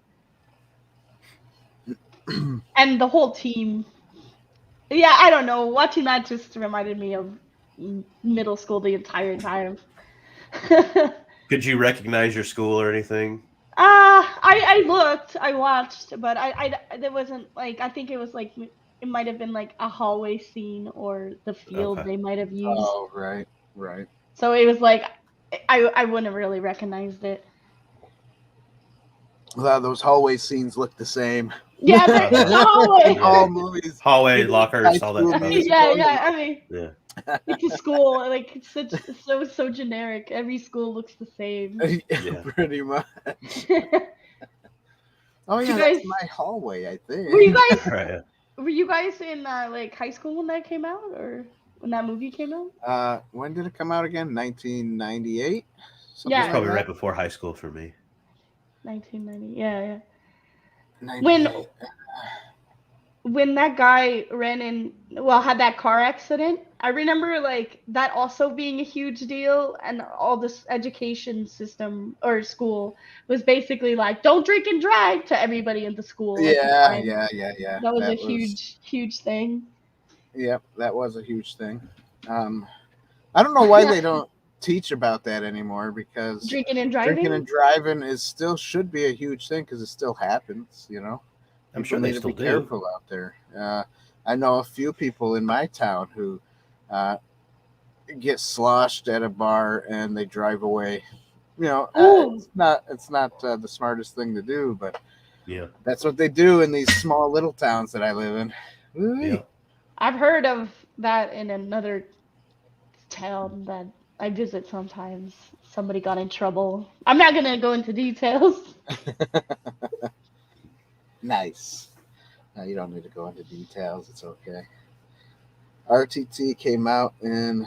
Speaker 4: And the whole team. Yeah, I don't know. Watching that just reminded me of middle school the entire time.
Speaker 3: Could you recognize your school or anything?
Speaker 4: I looked, I watched, but I there wasn't like, I think it was like, it might have been like a hallway scene or the field they might have used.
Speaker 2: Oh, right.
Speaker 4: So it was like, I wouldn't have really recognized it.
Speaker 2: A lot of those hallway scenes look the same.
Speaker 4: Yeah, they're in the hallway.
Speaker 3: Yeah.
Speaker 2: All movies.
Speaker 3: Hallway,
Speaker 2: Even
Speaker 3: lockers,
Speaker 2: high
Speaker 3: all that
Speaker 2: school
Speaker 3: stuff.
Speaker 4: Yeah,
Speaker 2: musical.
Speaker 4: I mean,
Speaker 3: Yeah.
Speaker 4: it's a school. Like it's so generic. Every school looks the same.
Speaker 3: Yeah.
Speaker 2: Pretty much. Oh
Speaker 4: You
Speaker 2: yeah,
Speaker 4: guys-
Speaker 2: that's my hallway, I think.
Speaker 4: Were you guys
Speaker 3: Right. Yeah.
Speaker 4: were you guys in like high school when that came out, or when that movie came out?
Speaker 2: When did it come out again? 1998.
Speaker 4: Yeah.
Speaker 3: It's probably right before high school for me.
Speaker 4: 1990. Yeah.
Speaker 2: 98.
Speaker 4: When that guy had that car accident, I remember like that also being a huge deal, and all this education system or school was basically like, don't drink and drive to everybody in the school. at the time.
Speaker 2: Yeah.
Speaker 4: That was huge thing.
Speaker 2: Yep, that was a huge thing. I don't know why they don't teach about that anymore, because
Speaker 4: Drinking and driving.
Speaker 2: drinking and driving should be a huge thing, because it still happens, you know.
Speaker 3: I'm
Speaker 2: People
Speaker 3: sure they
Speaker 2: need to
Speaker 3: still
Speaker 2: be
Speaker 3: do.
Speaker 2: careful out there. I know a few people in my town who get sloshed at a bar and they drive away. You know, it's not the smartest thing to do, but
Speaker 3: Yeah.
Speaker 2: that's what they do in these small little towns that I live in.
Speaker 3: Yeah.
Speaker 4: I've heard of that in another town that I visit sometimes. Somebody got in trouble. I'm not gonna go into details.
Speaker 2: Nice. You don't need to go into details. It's okay. RTT came out in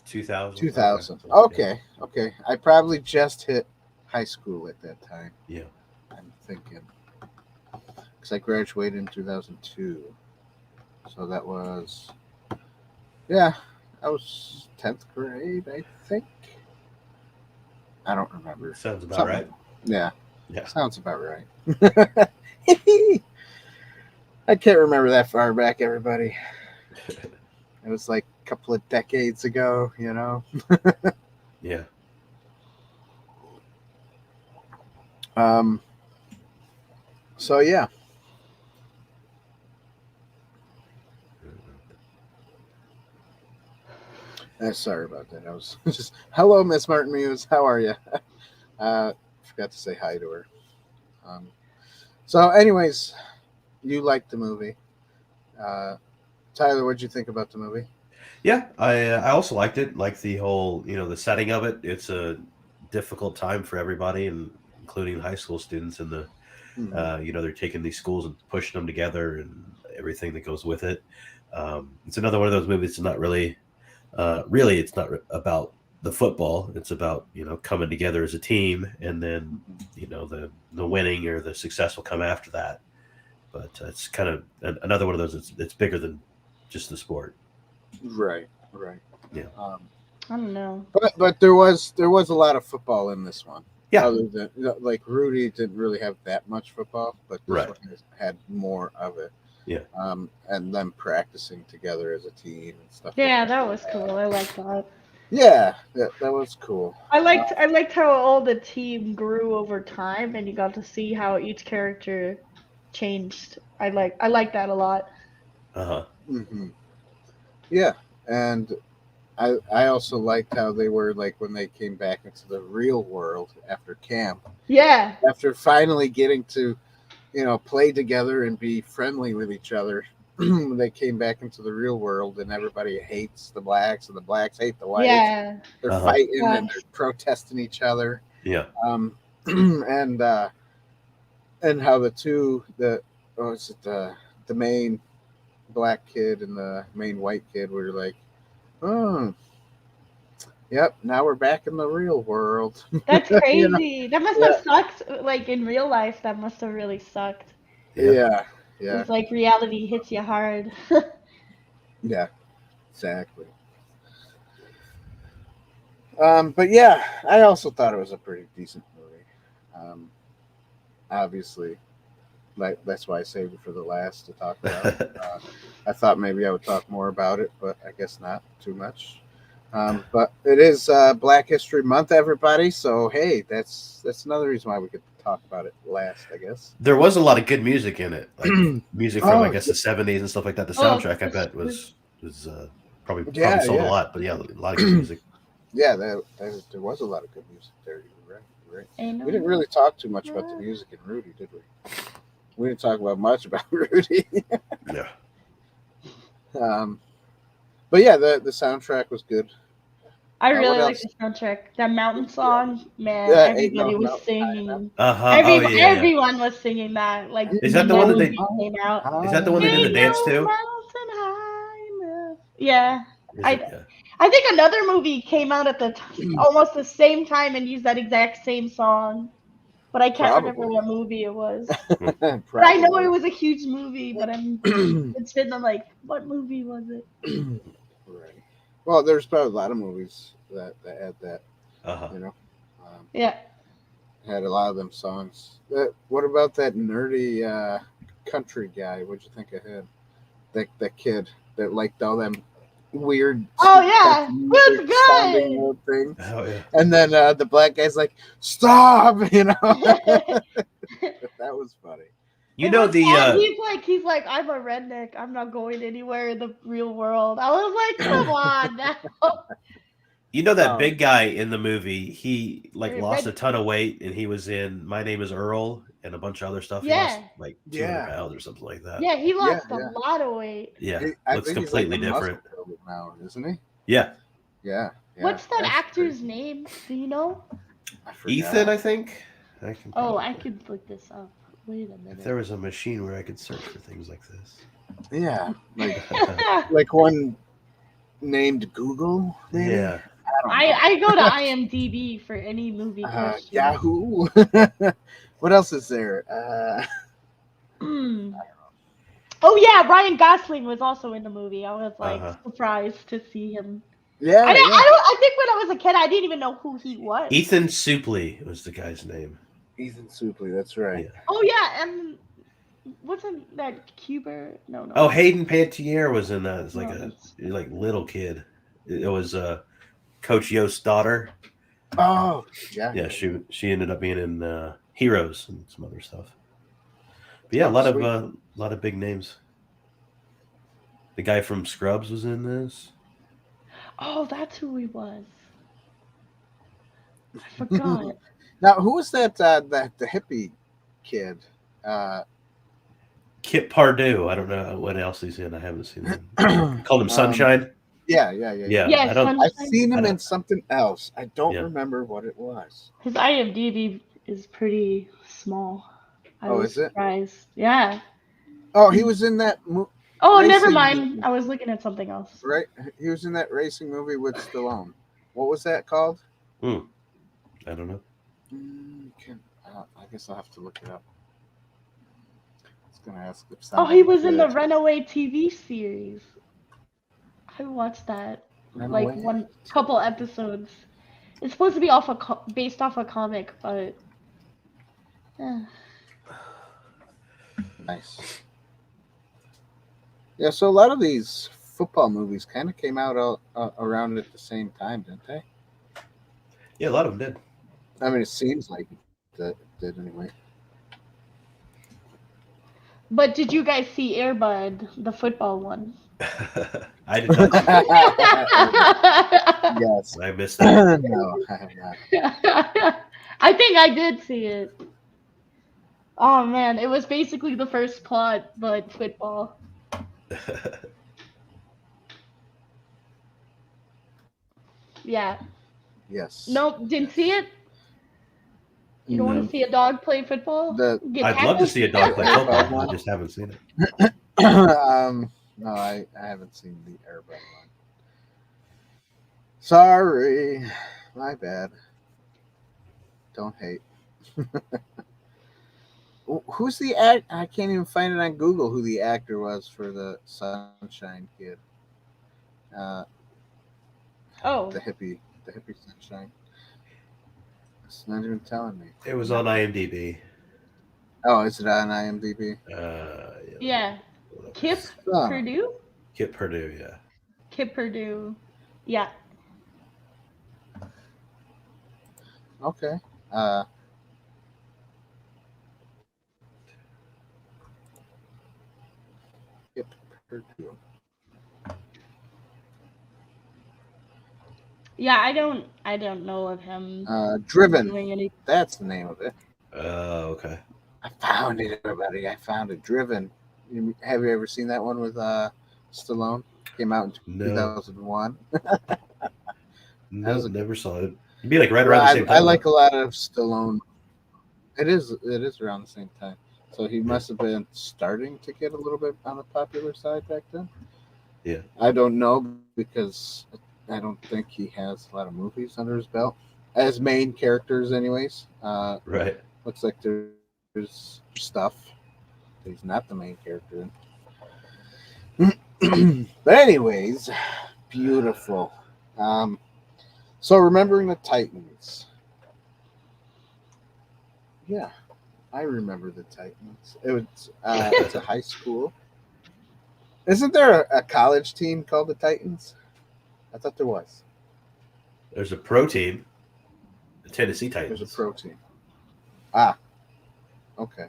Speaker 3: 2000.
Speaker 2: 2000. Okay. I probably just hit high school at that time.
Speaker 3: Yeah.
Speaker 2: I'm thinking. Because I graduated in 2002. So that was, I was 10th grade, I think. I don't remember.
Speaker 3: Sounds about right.
Speaker 2: Yeah.
Speaker 3: Yeah.
Speaker 2: Sounds about right. I can't remember that far back, everybody. It was like a couple of decades ago, you know.
Speaker 3: Yeah.
Speaker 2: So yeah. Sorry about that. I was just, hello, Miss Martin Muse. How are you? Forgot to say hi to her. So anyways, you liked the movie. Tyler, what'd you think about the movie?
Speaker 3: Yeah, I also liked it. Like the whole, the setting of it. It's a difficult time for everybody, and including high school students. And they're taking these schools and pushing them together, and everything that goes with it. It's another one of those movies that's not really it's not about the football. It's about coming together as a team, and then the winning or the success will come after that. But it's kind of another one of those. It's bigger than just the sport.
Speaker 2: Right.
Speaker 3: Yeah.
Speaker 4: I don't know.
Speaker 2: But there was a lot of football in this one.
Speaker 3: Yeah.
Speaker 2: Other than like Rudy didn't really have that much football, but this one had more of it.
Speaker 3: Yeah.
Speaker 2: And them practicing together as a team and stuff.
Speaker 4: Yeah, that was cool. I liked that.
Speaker 2: Yeah, that was cool.
Speaker 4: I liked how all the team grew over time, and you got to see how each character changed. I like that a lot.
Speaker 2: Mm-hmm. Yeah, and I also liked how they were like when they came back into the real world after camp.
Speaker 4: Yeah.
Speaker 2: After finally getting to, play together and be friendly with each other, they came back into the real world, and everybody hates the blacks, and the blacks hate the whites.
Speaker 4: Yeah.
Speaker 2: They're fighting and they're protesting each other.
Speaker 3: Yeah.
Speaker 2: And how the main black kid and the main white kid were like, oh, yep, now we're back in the real world.
Speaker 4: That's crazy. That must have sucked. Like in real life, that must have really sucked.
Speaker 2: Yeah.
Speaker 4: It's like reality hits you hard.
Speaker 2: Yeah, exactly. But yeah, I also thought it was a pretty decent movie. Obviously, that's why I saved it for the last to talk about. I thought maybe I would talk more about it, but I guess not too much. But it is Black History Month, everybody. So hey, that's another reason why we could talk about it last, I guess.
Speaker 3: There was a lot of good music in it, like music from I guess the 70s and stuff like that. The soundtrack, I bet, was probably sold a lot. But yeah, a lot of good music.
Speaker 2: Yeah, there was a lot of good music there. You're right. Right.
Speaker 4: Ain't
Speaker 2: We
Speaker 4: no
Speaker 2: didn't really talk too much about the music in Rudy, did we? We didn't talk about much about Rudy.
Speaker 3: Yeah.
Speaker 2: But yeah, the soundtrack was good.
Speaker 4: I
Speaker 2: What
Speaker 4: really like
Speaker 2: else?
Speaker 4: the soundtrack. That mountain song, man,
Speaker 2: Yeah, ain't
Speaker 4: everybody
Speaker 2: no
Speaker 4: was
Speaker 2: mountain high enough.
Speaker 4: singing.
Speaker 3: Oh yeah, yeah.
Speaker 4: Everyone was singing that. Like
Speaker 3: Is that the
Speaker 4: when
Speaker 3: one
Speaker 4: that
Speaker 3: that
Speaker 4: movie came out.
Speaker 3: Is that the one they did the
Speaker 4: Ain't
Speaker 3: dance
Speaker 4: no
Speaker 3: to?
Speaker 4: mountain high enough. Yeah,
Speaker 3: Is it? Yeah.
Speaker 4: I think another movie came out at almost the same time and used that exact same song, but I can't remember
Speaker 2: Probably.
Speaker 4: what movie it was.
Speaker 2: Probably.
Speaker 4: But I know it was a huge movie, but it's been like, what movie was it?
Speaker 2: Right. Well, there's probably a lot of movies that had that.
Speaker 3: Uh-huh.
Speaker 2: You know,
Speaker 4: Yeah.
Speaker 2: had a lot of them songs. What about that nerdy country guy? What'd you think of him? That kid that liked all them weird.
Speaker 4: Oh yeah,
Speaker 2: music
Speaker 4: it's
Speaker 2: sounding
Speaker 4: good.
Speaker 2: little things.
Speaker 3: Oh yeah.
Speaker 2: And then the black guy's like, "Stop!" You know. That was funny.
Speaker 3: You know the
Speaker 4: he's like, I'm a redneck. I'm not going anywhere in the real world. I was like, come on now.
Speaker 3: you know that big guy in the movie, he like
Speaker 4: Red-
Speaker 3: lost a
Speaker 4: Red-
Speaker 3: ton of weight and he was in My Name is Earl and a bunch of other stuff. He lost
Speaker 4: Yeah.
Speaker 3: like 200 pounds or something like that.
Speaker 4: Yeah, he lost
Speaker 2: Yeah.
Speaker 4: a lot of weight.
Speaker 3: Yeah.
Speaker 2: I
Speaker 3: Looks
Speaker 2: think he's like
Speaker 3: completely
Speaker 2: a muscle
Speaker 3: different.
Speaker 2: builder now, isn't he?
Speaker 3: Yeah.
Speaker 2: Yeah.
Speaker 4: What's that
Speaker 2: that's
Speaker 4: actor's
Speaker 2: crazy.
Speaker 4: name? Do you know?
Speaker 2: I forgot.
Speaker 3: Ethan, I think. I can
Speaker 4: Oh,
Speaker 3: probably-
Speaker 4: I could look this up. Wait a
Speaker 3: If
Speaker 4: minute.
Speaker 3: there was a machine where I could search for things like this.
Speaker 2: Yeah, like one named Google. Maybe?
Speaker 3: Yeah.
Speaker 4: I go to IMDb for any movie question.
Speaker 2: Yahoo. What else is there?
Speaker 4: Oh yeah, Ryan Gosling was also in the movie. I was like surprised to see him.
Speaker 2: Yeah,
Speaker 4: I think when I was a kid, I didn't even know who he was.
Speaker 3: Ethan Suplee was the guy's name.
Speaker 2: Ethan Suplee, that's right.
Speaker 3: Yeah.
Speaker 4: Oh yeah, and wasn't that Cuba? No.
Speaker 3: Oh, Hayden Panettiere was in that. It's like a little kid. It was Coach Yost's daughter.
Speaker 2: Oh, yeah.
Speaker 3: Yeah, she ended up being in Heroes and some other stuff. But yeah, a lot of big names. The guy from Scrubs was in this.
Speaker 4: Oh, that's who he was. I forgot.
Speaker 2: Now, who was that? The hippie kid.
Speaker 3: Kip Pardue. I don't know what else he's in. I haven't seen him. Called him Sunshine.
Speaker 2: Yeah. I've seen him in something else. I don't remember what it was.
Speaker 4: His IMDb is pretty small. I was
Speaker 2: is it?
Speaker 4: surprised. Yeah.
Speaker 2: Oh, he was in that movie.
Speaker 4: Oh, never mind. I was looking at something else.
Speaker 2: Right? He was in that racing movie with Stallone. What was that called?
Speaker 3: I don't know.
Speaker 2: I guess I'll have to look it up. I was going to ask if
Speaker 4: he was in the Runaway TV series. I watched that. Like couple episodes. It's supposed to be based off a comic, but...
Speaker 2: Nice. Yeah, so a lot of these football movies kind of came out around at the same time, didn't they?
Speaker 3: Yeah, a lot of them did.
Speaker 2: I mean, it seems like that did anyway.
Speaker 4: But did you guys see Air Bud, the football one?
Speaker 3: I did not.
Speaker 2: Yes.
Speaker 3: I missed that.
Speaker 2: No, I have not.
Speaker 4: I think I did see it. Oh man, it was basically the first plot, but football. Yeah.
Speaker 2: Yes.
Speaker 4: Nope, didn't see it. You don't want to see a dog play football?
Speaker 3: I'd love to see a dog play football. I just haven't seen it.
Speaker 2: No, I haven't seen the Airbud one. Sorry, my bad. Don't hate. Who's the act? I can't even find it on Google who the actor was for the Sunshine Kid. The hippie Sunshine. It's not even telling me.
Speaker 3: It was on IMDb.
Speaker 2: Oh, is it on IMDb?
Speaker 4: Yeah. Kip Purdue?
Speaker 3: Kip Purdue, yeah.
Speaker 4: Kip Purdue. Yeah.
Speaker 2: Okay. Kip Purdue.
Speaker 4: Yeah, I don't know of him
Speaker 2: Driven.
Speaker 4: doing any.
Speaker 2: That's the name of it.
Speaker 3: Okay.
Speaker 2: I found it, everybody. I found it. Driven. Have you ever seen that one with Stallone? Came out in
Speaker 3: No,
Speaker 2: 2001. That
Speaker 3: no,
Speaker 2: was a
Speaker 3: never
Speaker 2: good.
Speaker 3: saw it. It'd be like right
Speaker 2: Well,
Speaker 3: around the same
Speaker 2: I
Speaker 3: time, huh?
Speaker 2: like a lot of Stallone. It is around the same time. So he
Speaker 3: Yeah,
Speaker 2: must have been starting to get a little bit on the popular side back then.
Speaker 3: yeah,
Speaker 2: I don't know because I don't think he has a lot of movies under his belt as main characters, anyways.
Speaker 3: right.
Speaker 2: Looks like there's stuff that he's not the main character in. But anyways, beautiful. Um, so remembering the Titans. Yeah, I remember the Titans. It's a high school. Isn't there a college team called the Titans? I thought there was.
Speaker 3: There's a pro team, the Tennessee
Speaker 2: There's a
Speaker 3: Titans.
Speaker 2: pro team. Ah, okay.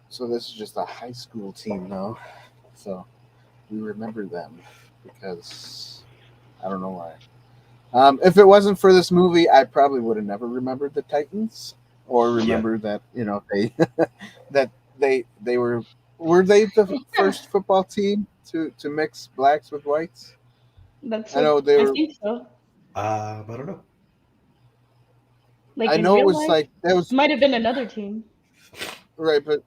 Speaker 2: So this is just a high school team, though. So we remember them because I don't know why. If it wasn't for this movie, I probably would have never remembered the Titans or
Speaker 3: Yeah,
Speaker 2: remembered that they that they were they the first football team to mix blacks with whites.
Speaker 4: That's
Speaker 2: I
Speaker 4: what
Speaker 2: know they
Speaker 4: I
Speaker 2: were.
Speaker 4: think so.
Speaker 3: I don't know.
Speaker 4: Like
Speaker 2: I
Speaker 4: in
Speaker 2: know it
Speaker 4: real
Speaker 2: was
Speaker 4: life,
Speaker 2: like that was
Speaker 4: might have been another team.
Speaker 2: right, but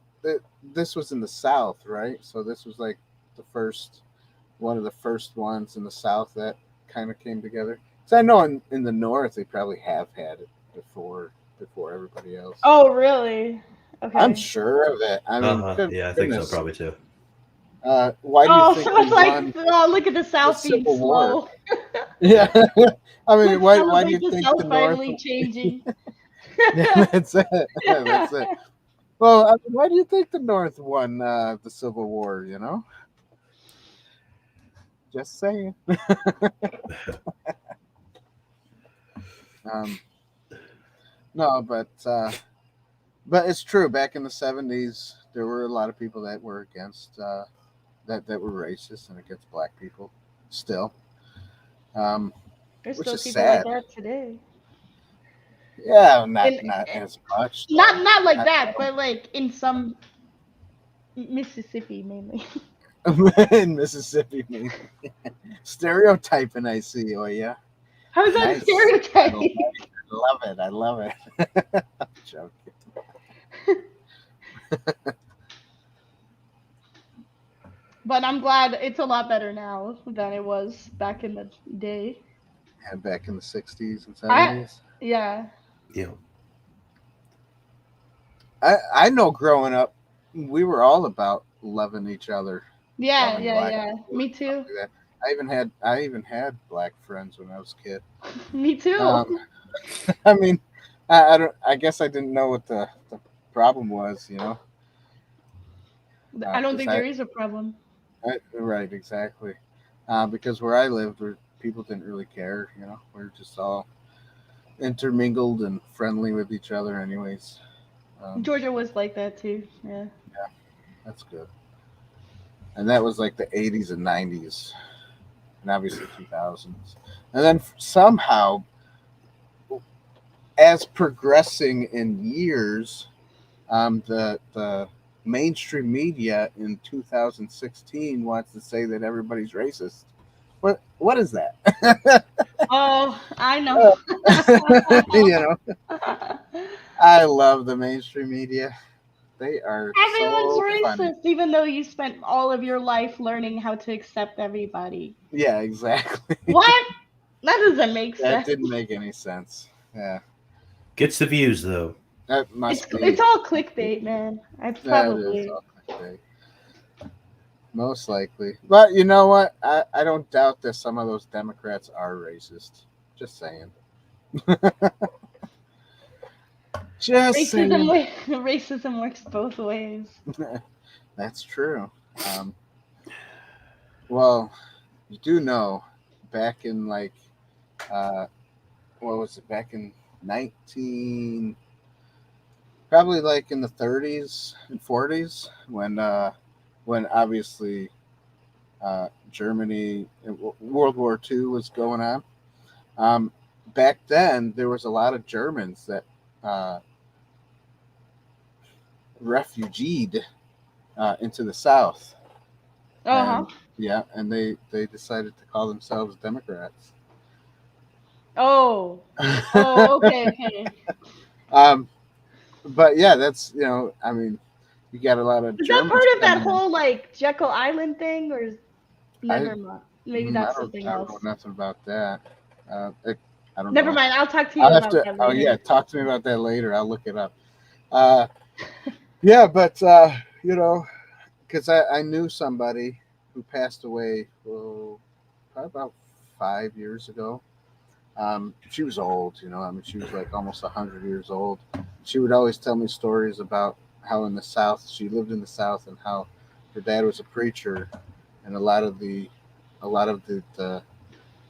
Speaker 2: this was in the South, right? So this was like the first one of the first ones in the South that kind of came together. So I know in the North they probably have had it before everybody else.
Speaker 4: Oh, really?
Speaker 2: I'm
Speaker 4: Okay.
Speaker 2: sure of it. I
Speaker 3: Uh
Speaker 2: mean,
Speaker 3: huh.
Speaker 2: good
Speaker 3: Yeah, I think so,
Speaker 2: goodness.
Speaker 3: probably too.
Speaker 2: Why do you
Speaker 4: Oh,
Speaker 2: think
Speaker 4: so
Speaker 2: we
Speaker 4: it's like,
Speaker 2: won
Speaker 4: oh, look at the
Speaker 2: the
Speaker 4: South being
Speaker 2: Civil War?
Speaker 4: slow.
Speaker 2: Yeah,
Speaker 3: Yeah.
Speaker 2: I mean,
Speaker 4: Let's
Speaker 2: why do
Speaker 4: celebrate
Speaker 2: you
Speaker 4: the
Speaker 2: think the
Speaker 4: South
Speaker 2: North?
Speaker 4: finally changing.
Speaker 2: Yeah, that's it. That's it. Well, I mean, why do you think the North won the Civil War? Just saying. Um, no, but it's true. Back in the '70s, there were a lot of people that were against that were racist and against black people. Still, um,
Speaker 4: There's
Speaker 2: which
Speaker 4: still
Speaker 2: is
Speaker 4: people like
Speaker 2: sad.
Speaker 4: that today.
Speaker 2: Yeah,
Speaker 4: In
Speaker 2: not as much though.
Speaker 4: not like
Speaker 2: I
Speaker 4: that, but like in some Mississippi mainly.
Speaker 2: in Mississippi, maybe. Stereotyping. I see. Oh yeah,
Speaker 4: How is that a
Speaker 2: nice. I
Speaker 4: stereotype?
Speaker 2: love it. I love it. Joking.
Speaker 4: But I'm glad it's a lot better now than it was back in the day.
Speaker 2: And back in the '60s and
Speaker 4: I
Speaker 2: '70s.
Speaker 4: yeah.
Speaker 3: Yeah.
Speaker 2: I know growing up, we were all about loving each other,
Speaker 4: Yeah,
Speaker 2: loving
Speaker 4: yeah,
Speaker 2: black
Speaker 4: yeah.
Speaker 2: people
Speaker 4: Me
Speaker 2: and stuff
Speaker 4: too.
Speaker 2: like that. I even had black friends when I was a kid.
Speaker 4: Me too.
Speaker 2: Um, I mean, I don't. I guess I didn't know what the problem was,
Speaker 4: I don't
Speaker 2: because
Speaker 4: think there is a problem.
Speaker 2: right, exactly. Because where I lived, where people didn't really care, we were just all intermingled and friendly with each other, anyways. Um,
Speaker 4: Georgia was like that too. Yeah.
Speaker 2: yeah, that's good. And that was like the '80s and '90s, and obviously 2000s. And then somehow, as progressing in years, the mainstream media in 2016 wants to say that everybody's racist. What is that?
Speaker 4: Oh, I know.
Speaker 2: you know, I love the mainstream media. They are
Speaker 4: Everyone's
Speaker 2: so funny.
Speaker 4: racist, even though you spent all of your life learning how to accept everybody.
Speaker 2: Yeah, exactly.
Speaker 4: What? That doesn't make
Speaker 2: That
Speaker 4: sense.
Speaker 2: didn't make any sense. Yeah,
Speaker 3: Gets the views though.
Speaker 2: that must
Speaker 4: It's
Speaker 2: be.
Speaker 4: all clickbait, man. It's
Speaker 2: That is
Speaker 4: probably.
Speaker 2: all clickbait. Most likely. But you know what? I don't doubt that some of those Democrats are racist. Just saying. Just
Speaker 4: Racism,
Speaker 2: saying.
Speaker 4: racism works both ways.
Speaker 2: That's true. Um, well, you do know, back in uh, what was it? Back in 19, probably like in the 30s and 40s, when obviously Germany, World War II was going on. Back then, there was a lot of Germans that refugeed into the South.
Speaker 4: Uh-huh.
Speaker 2: And they decided to call themselves Democrats.
Speaker 4: Oh. Oh, okay.
Speaker 2: But yeah, that's I mean, you got a lot of
Speaker 4: Is that
Speaker 2: Germans
Speaker 4: part of that
Speaker 2: coming in.
Speaker 4: whole like Jekyll Island thing, or never
Speaker 2: I-
Speaker 4: mind? Maybe that's something
Speaker 2: I
Speaker 4: else.
Speaker 2: don't know nothing about that. I don't
Speaker 4: Never
Speaker 2: know.
Speaker 4: mind. I'll talk to you
Speaker 2: I'll have
Speaker 4: about
Speaker 2: to.
Speaker 4: that
Speaker 2: Oh
Speaker 4: later.
Speaker 2: yeah, talk to me about that later. I'll look it up. Yeah, but because I knew somebody who passed away probably about 5 years ago. She was old, I mean, she was like almost 100 years old. She would always tell me stories about how in the South, she lived in the South, and how her dad was a preacher, and a lot of the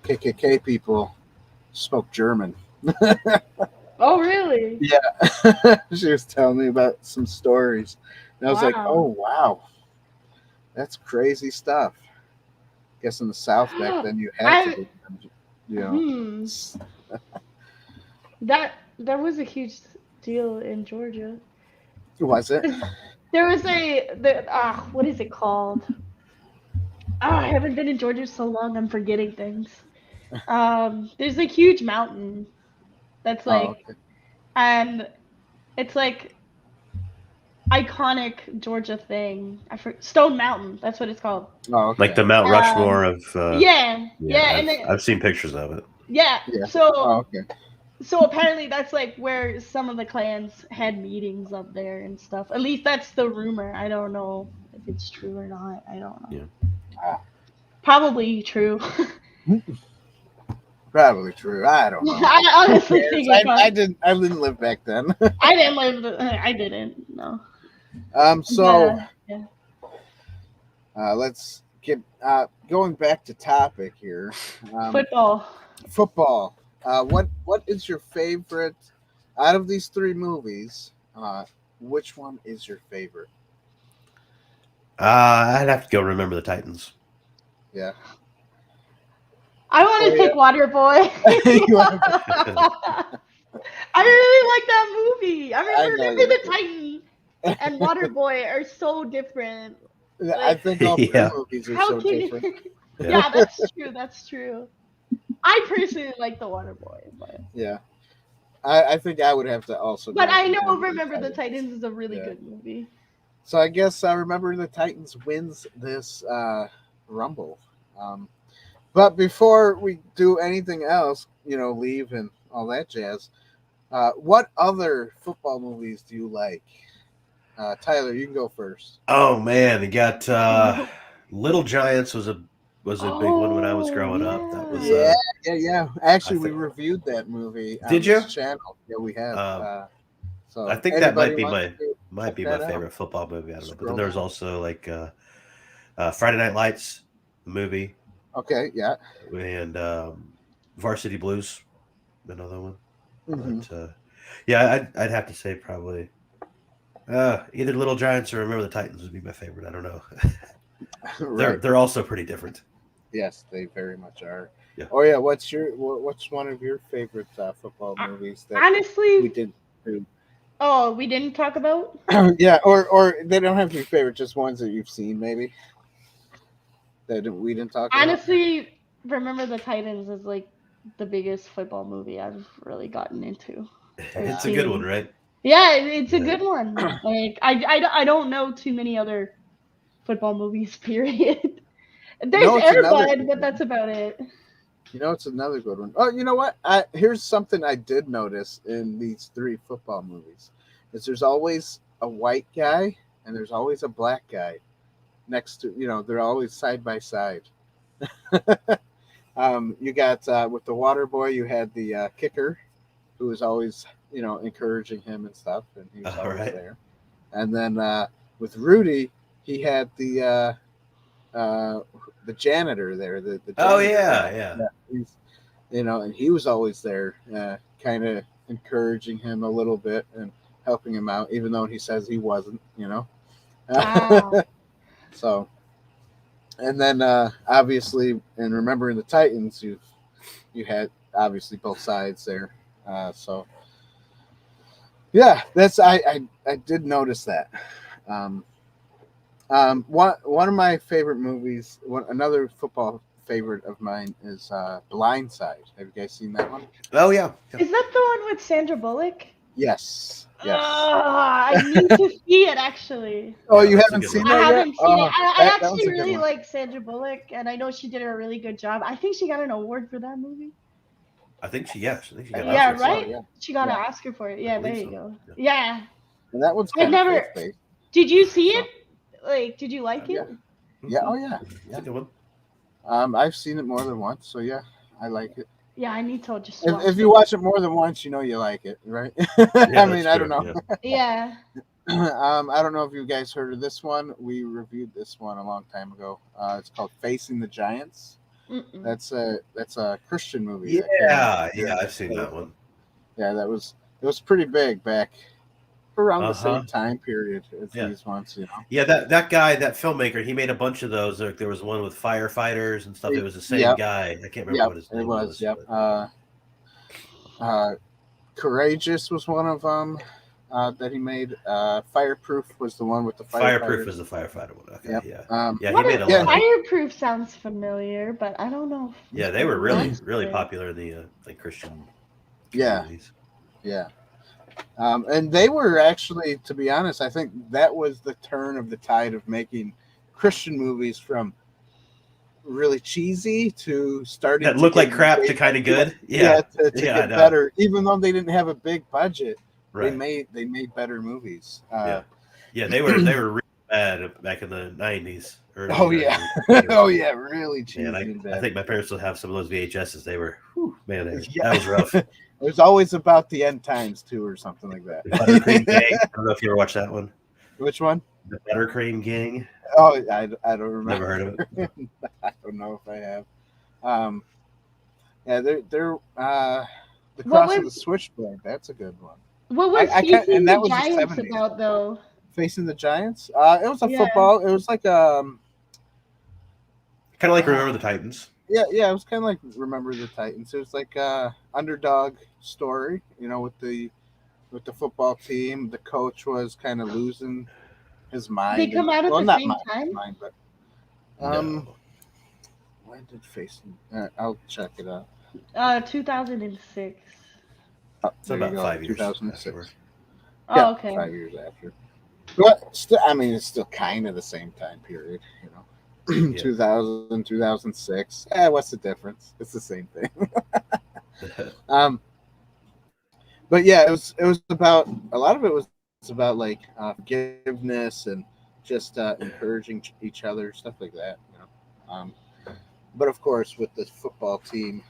Speaker 2: KKK people spoke German.
Speaker 4: Oh, really?
Speaker 2: Yeah, she was telling me about some stories, and I was like,
Speaker 4: Wow.
Speaker 2: "Oh wow, that's crazy stuff." Guess in the South back then you had to,
Speaker 4: Hmm. That was a huge deal in Georgia.
Speaker 2: Was it?
Speaker 4: There was what is it called? I haven't been in Georgia so long, I'm forgetting things. There's a huge mountain that's
Speaker 2: Oh,
Speaker 4: like,
Speaker 2: okay.
Speaker 4: and it's like iconic Georgia thing. Stone Mountain, that's what it's called.
Speaker 2: Oh, okay.
Speaker 3: Like the Mount Rushmore of.
Speaker 4: Yeah, and
Speaker 3: I've seen pictures of it.
Speaker 4: yeah.
Speaker 2: Yeah.
Speaker 4: So
Speaker 2: Oh, okay.
Speaker 4: So apparently that's like where some of the clans had meetings up there and stuff. At least that's the rumor. I don't know if it's true or not. I don't know.
Speaker 3: Yeah.
Speaker 4: Probably true.
Speaker 2: Probably true. I don't know.
Speaker 4: I honestly think it's
Speaker 2: I didn't live back then.
Speaker 4: I didn't live. I didn't. No.
Speaker 2: So
Speaker 4: Yeah.
Speaker 2: let's get going back to topic here.
Speaker 4: Football.
Speaker 2: Football. What is your favorite out of these three movies? Which one is your favorite?
Speaker 3: I'd have to go Remember the Titans.
Speaker 2: Yeah.
Speaker 4: I want to pick WaterBoy. I really like that movie. I Remember the Titans and WaterBoy are so different.
Speaker 2: I think all three movies are so different.
Speaker 4: Yeah, that's true. That's true. I personally like the WaterBoy, but
Speaker 2: yeah, I think I would have to also.
Speaker 4: But I know Remember the Titans is a really good movie.
Speaker 2: So I guess Remember the Titans wins this Rumble. But before we do anything else, leave and all that jazz. What other football movies do you like? Tyler, you can go first.
Speaker 3: Oh man, you got Little Giants was a big one when I was growing up. That was
Speaker 2: yeah. Actually, we reviewed that movie.
Speaker 3: Did you?
Speaker 2: Channel? Yeah, we have. So
Speaker 3: I think that might be my favorite football movie. I don't know. But then there's also like Friday Night Lights, the movie.
Speaker 2: Okay, yeah.
Speaker 3: And Varsity Blues, another one.
Speaker 2: Mm-hmm.
Speaker 3: But yeah, I'd have to say probably either Little Giants or Remember the Titans would be my favorite. I don't know. They're also pretty different.
Speaker 2: Yes, they very much are.
Speaker 3: Yeah.
Speaker 2: Oh yeah, what's one of your favorite football movies that
Speaker 4: honestly
Speaker 2: we didn't do?
Speaker 4: Oh, we didn't talk about?
Speaker 2: Yeah, or they don't have to be favorite, just ones that you've seen maybe that we didn't talk about.
Speaker 4: Honestly, Remember the Titans is like the biggest football movie I've really gotten into.
Speaker 3: It's a good one, right?
Speaker 4: Yeah, it's a good one. Like I don't know too many other football movies, period. There's Air Bud, but that's about it.
Speaker 2: It's another good one. Oh, you know what? Here's something I did notice in these three football movies: is there's always a white guy and there's always a black guy next to. They're always side by side. You got with the WaterBoy, you had the kicker, who was always encouraging him and stuff, and he was always there. And then with Rudy, he had the janitor there. The janitor
Speaker 3: yeah.
Speaker 2: He's, and he was always there, kind of encouraging him a little bit and helping him out, even though he says he wasn't.
Speaker 4: Wow.
Speaker 2: So, and then obviously, in Remembering the Titans, you had obviously both sides there. So yeah, that's I did notice that. One of my favorite movies, another football favorite of mine is Blindside. Have you guys seen that one?
Speaker 3: Oh yeah.
Speaker 4: Is that the one with Sandra Bullock?
Speaker 2: Yes.
Speaker 4: I need to see it actually.
Speaker 2: Oh,
Speaker 3: Yeah,
Speaker 2: you
Speaker 3: that's a
Speaker 2: haven't
Speaker 3: good
Speaker 2: seen
Speaker 3: one.
Speaker 2: that
Speaker 4: I
Speaker 2: yet?
Speaker 4: haven't seen it. I
Speaker 2: That was
Speaker 4: actually
Speaker 2: a good
Speaker 4: really
Speaker 2: one.
Speaker 4: like Sandra Bullock, and I know she did a really good job. I think she got an award for that movie.
Speaker 3: I think she got an
Speaker 4: Yeah,
Speaker 3: Oscar for
Speaker 4: right?
Speaker 3: it.
Speaker 2: yeah.
Speaker 4: She got an
Speaker 2: Yeah.
Speaker 4: Oscar for it. Yeah, there
Speaker 3: believe
Speaker 4: you
Speaker 3: so.
Speaker 4: go.
Speaker 3: Yeah.
Speaker 4: Yeah.
Speaker 2: And that one's
Speaker 4: I've
Speaker 2: kind of
Speaker 4: never.
Speaker 2: faith-based.
Speaker 4: Did you see
Speaker 2: So-
Speaker 4: it? Like, did you like
Speaker 2: Yeah.
Speaker 4: it?
Speaker 2: Yeah. Oh yeah.
Speaker 3: It's a good one.
Speaker 2: I've seen it more than once, so yeah, I like it.
Speaker 4: Yeah, I need to just watch
Speaker 2: If you watch it more than once, you know you like it, right? I mean, I don't know.
Speaker 4: Yeah.
Speaker 2: I don't know if you guys heard of this one. We reviewed this one a long time ago. It's called Facing the Giants.
Speaker 4: Mm-mm.
Speaker 2: That's a Christian movie.
Speaker 3: Yeah, I've seen that one.
Speaker 2: Yeah, it was pretty big back around the
Speaker 3: Uh-huh.
Speaker 2: same time period as
Speaker 3: Yeah.
Speaker 2: these ones, you know.
Speaker 3: Yeah, that guy, that filmmaker, he made a bunch of those. Like, there was one with firefighters and stuff. It was the same
Speaker 2: Yep.
Speaker 3: guy. I can't remember
Speaker 2: Yep,
Speaker 3: what his name
Speaker 2: it was. Yep.
Speaker 3: but-
Speaker 2: Courageous was one of them that he made. Fireproof was the one with the
Speaker 3: Fireproof
Speaker 2: firefighters.
Speaker 3: is the firefighter one. Okay,
Speaker 2: Yep.
Speaker 3: yeah. Yeah, he
Speaker 4: What
Speaker 3: made a
Speaker 4: is
Speaker 3: lot.
Speaker 4: Fireproof sounds familiar, but I don't know.
Speaker 3: Yeah, they were really
Speaker 4: Really?
Speaker 3: popular in the like Christian
Speaker 2: Yeah.
Speaker 3: communities.
Speaker 2: Yeah. And they were actually, to be honest, I think that was the turn of the tide of making Christian movies from really cheesy to starting
Speaker 3: That
Speaker 2: to
Speaker 3: looked
Speaker 2: get
Speaker 3: like crap
Speaker 2: way-
Speaker 3: to kind of good. Yeah,
Speaker 2: to
Speaker 3: Yeah, I
Speaker 2: get
Speaker 3: know.
Speaker 2: better. Even though they didn't have a big budget,
Speaker 3: right.
Speaker 2: they made better movies.
Speaker 3: Yeah, they were really bad back in the 90s. early
Speaker 2: Oh yeah,
Speaker 3: 90s.
Speaker 2: oh yeah, really cheesy.
Speaker 3: Man,
Speaker 2: and
Speaker 3: I
Speaker 2: bad.
Speaker 3: think my parents will have some of those VHSs. They were, man,
Speaker 2: Yeah.
Speaker 3: that was rough.
Speaker 2: It was always about the end times too, or something like that.
Speaker 3: Buttercream Gang. I don't know if you ever watched that one.
Speaker 2: Which one?
Speaker 3: The Buttercream Gang.
Speaker 2: Oh, I don't remember.
Speaker 3: Never heard of it.
Speaker 2: I don't know if I have. Yeah, they're the
Speaker 4: What
Speaker 2: Cross of
Speaker 4: was-
Speaker 2: the Switchblade. That's a good one.
Speaker 4: What was
Speaker 2: I can't-
Speaker 4: Facing
Speaker 2: and that
Speaker 4: the
Speaker 2: was the
Speaker 4: Giants
Speaker 2: 70s.
Speaker 4: about, though?
Speaker 2: Facing the Giants. It was a
Speaker 4: Yeah.
Speaker 2: football. It was like
Speaker 3: Kind of like Remember the Titans.
Speaker 2: yeah. It was kind of like Remember the Titans. It was like underdog story. You know, with the football team, the coach was kind of losing his mind.
Speaker 4: They come out at the
Speaker 2: not
Speaker 4: same time?
Speaker 2: mind, but
Speaker 3: No.
Speaker 2: when did Facing? I'll check it out.
Speaker 4: 2006.
Speaker 2: Oh,
Speaker 3: So
Speaker 2: there
Speaker 3: about
Speaker 2: you go,
Speaker 3: 5 years.
Speaker 2: 2006.
Speaker 3: afterward.
Speaker 4: Oh,
Speaker 2: Yeah,
Speaker 4: okay.
Speaker 2: 5 years after. But still, I mean, it's still kind of the same time period, you know.
Speaker 3: Yeah.
Speaker 2: 2000, 2006. What's the difference? It's the same thing. But yeah, it was about, a lot of it was about like forgiveness and just encouraging each other, stuff like that, you know. But of course, with the football team,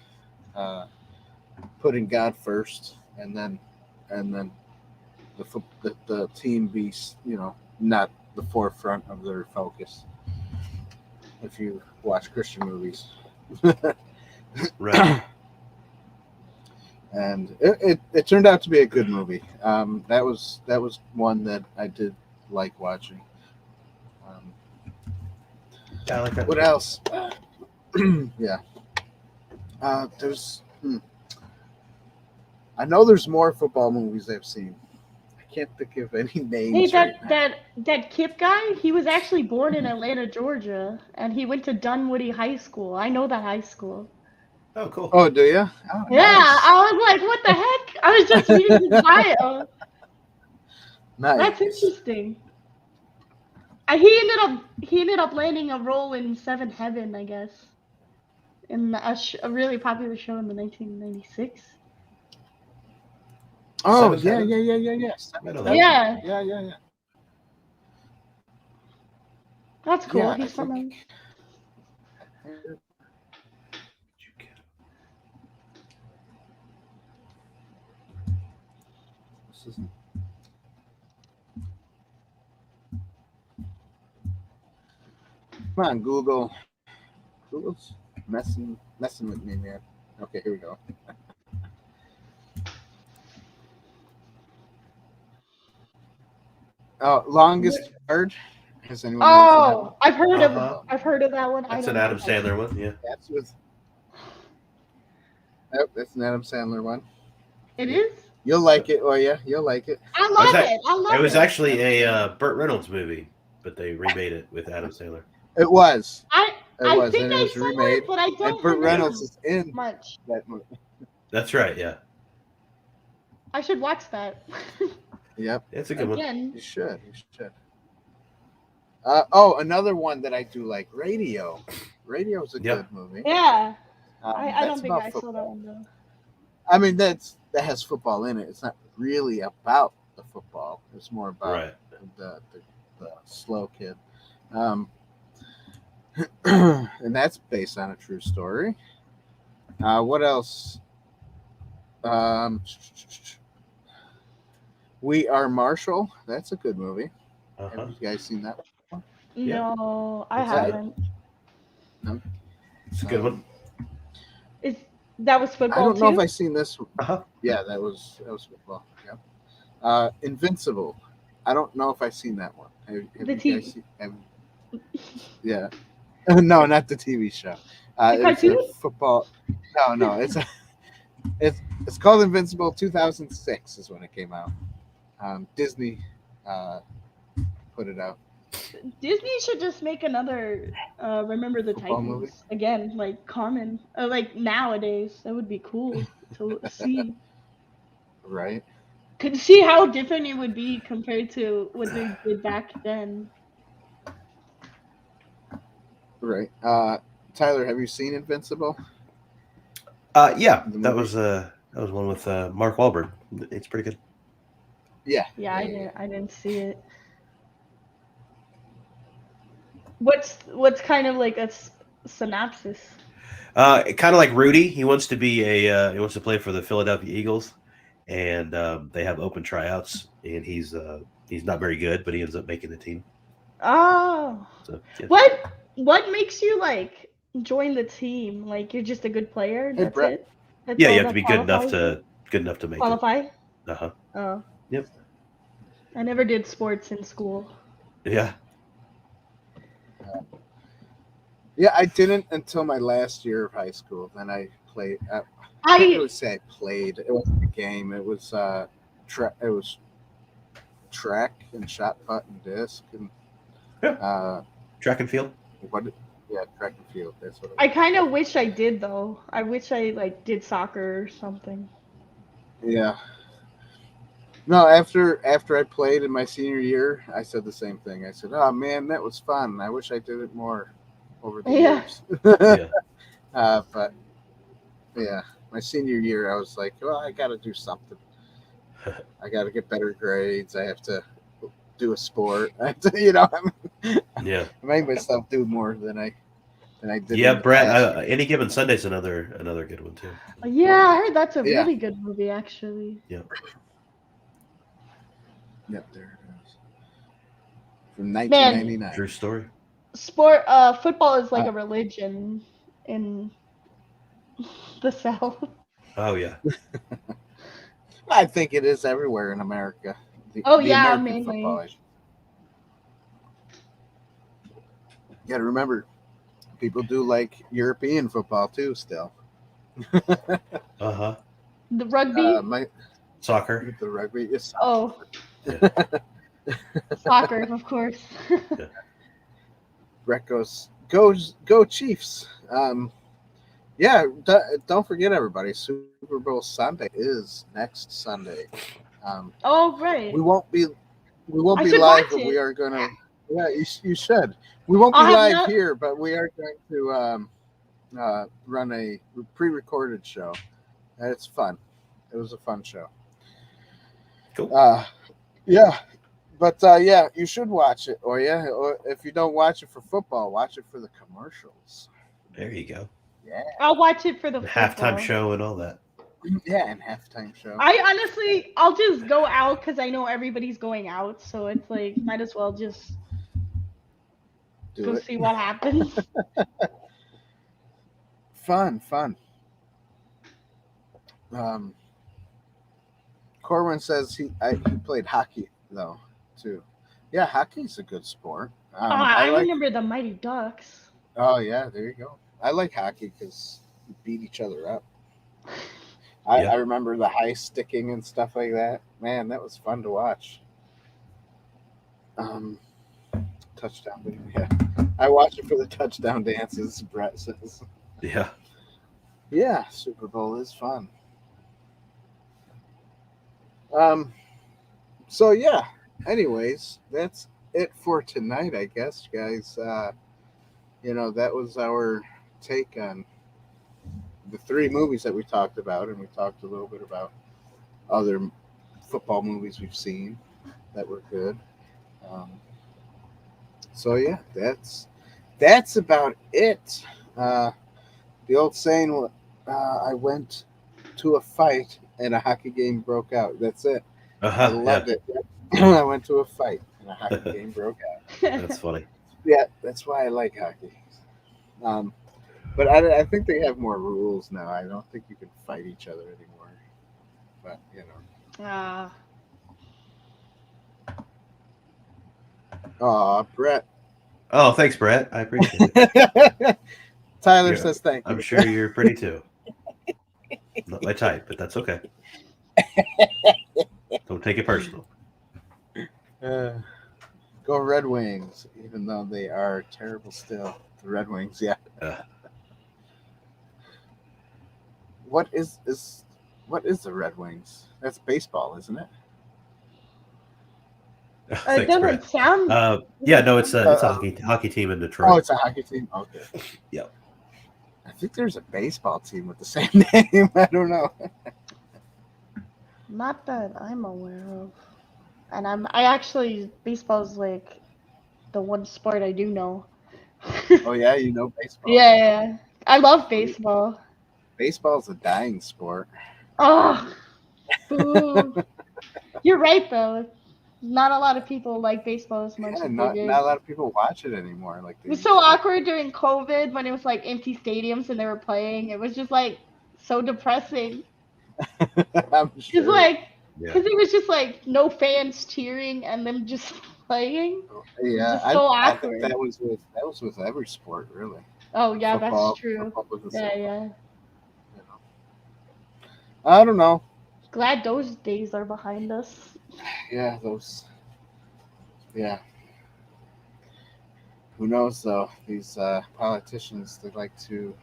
Speaker 2: putting God first, and then the team be, you know, not the forefront of their focus. If you watch Christian movies,
Speaker 3: Right.
Speaker 2: and it turned out to be a good movie. That was one that I did like watching.
Speaker 3: Yeah, I like that.
Speaker 2: What else? Yeah. There's. I know there's more football movies I've seen. I can't think of any names.
Speaker 4: Hey,
Speaker 2: right now.
Speaker 4: that Kip guy, he was actually born in Atlanta, Georgia, and he went to Dunwoody High School. I know that high school.
Speaker 3: Oh, cool.
Speaker 2: Oh, do you? Oh,
Speaker 4: Yeah,
Speaker 2: nice.
Speaker 4: I was like, what the heck? I was just reading his bio.
Speaker 2: Nice.
Speaker 4: That's interesting. He ended up landing a role in Seven Heaven, I guess, in a really popular show in the 1996.
Speaker 2: Oh,
Speaker 3: Seventh
Speaker 2: yeah.
Speaker 3: Heaven?
Speaker 2: Yes.
Speaker 3: I know that.
Speaker 4: Yeah,
Speaker 2: Yeah.
Speaker 4: that's cool.
Speaker 2: Yeah, I
Speaker 4: He's from.
Speaker 2: think- This isn't. Come on, Google. Google's messing with me, man. Okay, here we go. Oh, Longest Yard. Has anyone?
Speaker 4: Oh, I've heard
Speaker 3: Uh-huh.
Speaker 4: of that one.
Speaker 3: That's
Speaker 4: I
Speaker 3: an
Speaker 4: don't
Speaker 3: Adam
Speaker 4: know.
Speaker 3: Sandler one. Yeah.
Speaker 2: That's with. Yep, that's an Adam Sandler one.
Speaker 4: It is.
Speaker 2: You'll like it, or yeah, you'll like it.
Speaker 4: I
Speaker 3: Was
Speaker 4: love
Speaker 3: that-
Speaker 4: it. I love
Speaker 3: It was
Speaker 4: it.
Speaker 3: actually a Burt Reynolds movie, but they remade it with Adam Sandler.
Speaker 2: It was.
Speaker 4: I
Speaker 2: It
Speaker 4: think
Speaker 2: and it
Speaker 4: I
Speaker 2: was
Speaker 4: saw
Speaker 2: remade.
Speaker 4: it, but I
Speaker 2: And
Speaker 4: don't
Speaker 2: Burt
Speaker 4: remember
Speaker 2: Reynolds is in
Speaker 4: much.
Speaker 2: that movie.
Speaker 3: That's right. Yeah,
Speaker 4: I should watch that
Speaker 2: Yep,
Speaker 3: it's a good one.
Speaker 4: again.
Speaker 2: you should. You should. Oh, another one that I do like, Radio. Radio's a
Speaker 3: Yeah.
Speaker 2: good movie.
Speaker 4: Yeah. I
Speaker 2: That's
Speaker 4: don't think
Speaker 2: about
Speaker 4: I saw that
Speaker 2: football.
Speaker 4: one though.
Speaker 2: I mean, that has football in it. It's not really about the football. It's more about
Speaker 3: Right.
Speaker 2: the slow kid. And that's based on a true story. What else? We Are Marshall. That's a good movie.
Speaker 3: Uh-huh.
Speaker 2: Have you guys seen that?
Speaker 3: Yeah.
Speaker 4: No, I
Speaker 3: What's that?
Speaker 4: haven't.
Speaker 3: It's a good one.
Speaker 4: That was
Speaker 2: I
Speaker 4: football
Speaker 2: don't know
Speaker 4: too?
Speaker 2: if I've seen this one.
Speaker 3: Uh-huh.
Speaker 2: Yeah, that was football. Yeah. Invincible. I don't know if I've seen that one. Have
Speaker 4: The
Speaker 2: you guys seen? Yeah. No, not the TV show.
Speaker 4: The
Speaker 2: It's
Speaker 4: cartoon?
Speaker 2: a football. No, it's called Invincible. 2006 is when it came out. Disney put it out.
Speaker 4: Disney should just make another Remember the
Speaker 2: Football
Speaker 4: Titans
Speaker 2: movie?
Speaker 4: again, like common, like nowadays. That would be cool to see.
Speaker 2: Right.
Speaker 4: Could see how different it would be compared to what they did back then.
Speaker 2: Right. Tyler, have you seen Invincible?
Speaker 3: Yeah,
Speaker 2: The
Speaker 3: that
Speaker 2: movie?
Speaker 3: was one with Mark Wahlberg. It's pretty good.
Speaker 2: Yeah.
Speaker 4: Yeah, I didn't see it. What's kind of like a synopsis?
Speaker 3: Kind of like Rudy. He wants to be he wants to play for the Philadelphia Eagles, and they have open tryouts, and he's not very good, but he ends up making the team.
Speaker 4: Oh,
Speaker 3: So yeah.
Speaker 4: what makes you like join the team? Like you're just a good player.
Speaker 2: Hey,
Speaker 4: That's
Speaker 2: Brett.
Speaker 4: it. That's
Speaker 3: Yeah,
Speaker 4: all
Speaker 3: you have to
Speaker 4: that
Speaker 3: be good enough
Speaker 4: qualifies
Speaker 3: to make
Speaker 4: qualify.
Speaker 3: it. Uh-huh.
Speaker 4: Oh.
Speaker 3: Yep.
Speaker 4: I never did sports in school.
Speaker 3: Yeah.
Speaker 2: Yeah, I didn't until my last year of high school. Then I played. I can't really say I played. It wasn't a game. It was it was track and shot put and disc and
Speaker 3: Track and field.
Speaker 2: track and field. That's what.
Speaker 4: I kind of wish I did though. I wish I like did soccer or something.
Speaker 2: Yeah. No, after I played in my senior year, I said the same thing. I said, "Oh man, that was fun. I wish I did it more over the
Speaker 4: Yeah.
Speaker 2: years."
Speaker 3: Yeah.
Speaker 2: But yeah, my senior year, I was like, "Well, I got to do something. I got to get better grades. I have to do a sport. I have to,
Speaker 3: Yeah.
Speaker 2: I made myself do more than I did."
Speaker 3: Yeah,
Speaker 2: in the
Speaker 3: Brett.
Speaker 2: past.
Speaker 3: Any Given Sunday's another good one too.
Speaker 4: Yeah, I heard that's a
Speaker 2: Yeah.
Speaker 4: really good movie actually.
Speaker 2: Yep, there it is. From 1999.
Speaker 3: True story.
Speaker 4: Football is like a religion in the South.
Speaker 3: Oh yeah.
Speaker 2: I think it is everywhere in America.
Speaker 4: Oh,
Speaker 2: The
Speaker 4: yeah,
Speaker 2: American
Speaker 4: mainly.
Speaker 2: football. You got to remember, people do like European football too. Still,
Speaker 3: Uh-huh.
Speaker 4: The rugby.
Speaker 3: Soccer.
Speaker 2: The rugby is
Speaker 4: Oh,
Speaker 3: Yeah.
Speaker 4: soccer, of course.
Speaker 2: Brett goes, go Chiefs. Yeah, don't forget everybody. Super Bowl Sunday is next Sunday.
Speaker 4: Oh, right.
Speaker 2: We won't be
Speaker 4: I should
Speaker 2: live,
Speaker 4: watch
Speaker 2: but we
Speaker 4: it.
Speaker 2: are gonna. Yeah, you should. We won't be
Speaker 4: I'll have
Speaker 2: live
Speaker 4: no-
Speaker 2: here, but we are going to run a pre-recorded show. And it's fun. It was a fun show.
Speaker 3: Cool.
Speaker 2: Yeah, but yeah, you should watch it. Or if you don't watch it for football, watch it for the commercials.
Speaker 3: There you go.
Speaker 2: Yeah,
Speaker 4: I'll watch it for the
Speaker 3: The halftime
Speaker 4: football.
Speaker 3: show and all that.
Speaker 2: yeah, and halftime show.
Speaker 4: I'll just go out because I know everybody's going out, so it's like might as well just
Speaker 2: Do
Speaker 4: go
Speaker 2: it.
Speaker 4: see what happens.
Speaker 2: Fun. Corwin says he played hockey though too. Yeah, hockey's a good sport.
Speaker 4: I remember the Mighty Ducks.
Speaker 2: Oh yeah, there you go. I like hockey because you beat each other up.
Speaker 3: Yeah.
Speaker 2: I remember the high sticking and stuff like that. Man, that was fun to watch. Touchdown. Yeah, I watch it for the touchdown dances. Brett says.
Speaker 3: Yeah.
Speaker 2: Yeah, Super Bowl is fun. Um. So yeah. Anyways, that's it for tonight, I guess, guys. That was our take on the three movies that we talked about, and we talked a little bit about other football movies we've seen that were good. Um, so yeah, that's about it. Uh, the old saying, I went to a fight and a hockey game broke out. That's it. I loved it. I went to a fight and a hockey game broke out.
Speaker 3: That's funny.
Speaker 2: Yeah, that's why I like hockey. But I think they have more rules now. I don't think you can fight each other anymore. But Brett.
Speaker 3: Oh, thanks, Brett. I appreciate it.
Speaker 2: Tyler says thank you.
Speaker 3: I'm sure you're pretty too. Not my type, but that's okay. Don't take it personal.
Speaker 2: Go Red Wings, even though they are terrible still. The Red Wings, yeah. What is the Red Wings? That's baseball, isn't it?
Speaker 3: Thanks,
Speaker 4: It doesn't
Speaker 3: Brett.
Speaker 4: sound.
Speaker 3: Yeah, no, it's a hockey team in Detroit.
Speaker 2: Oh, it's a hockey team. Okay.
Speaker 3: Yep.
Speaker 2: I think there's a baseball team with the same name. I don't know.
Speaker 4: Not that I'm aware of. And I actually, baseball's like the one sport I do know.
Speaker 2: Oh yeah, you know baseball.
Speaker 4: Yeah. I love baseball.
Speaker 2: Baseball's a dying sport.
Speaker 4: Oh, boo. You're right though. Not a lot of people like baseball as much
Speaker 2: Yeah,
Speaker 4: as
Speaker 2: not
Speaker 4: they did.
Speaker 2: a lot of people watch it anymore. Like
Speaker 4: It was so awkward during COVID when it was like empty stadiums and they were playing. It was just like so depressing.
Speaker 2: I'm sure.
Speaker 4: Just like, because it was just like no fans cheering and them just playing.
Speaker 2: Yeah,
Speaker 4: just so
Speaker 2: I
Speaker 4: awkward.
Speaker 2: think that was with every sport, really.
Speaker 4: Oh yeah,
Speaker 2: Football,
Speaker 4: that's true.
Speaker 2: football was the
Speaker 4: Yeah,
Speaker 2: same.
Speaker 4: yeah.
Speaker 2: I don't know.
Speaker 4: Glad those days are behind us.
Speaker 2: Yeah, yeah. Who knows though? These politicians, they like to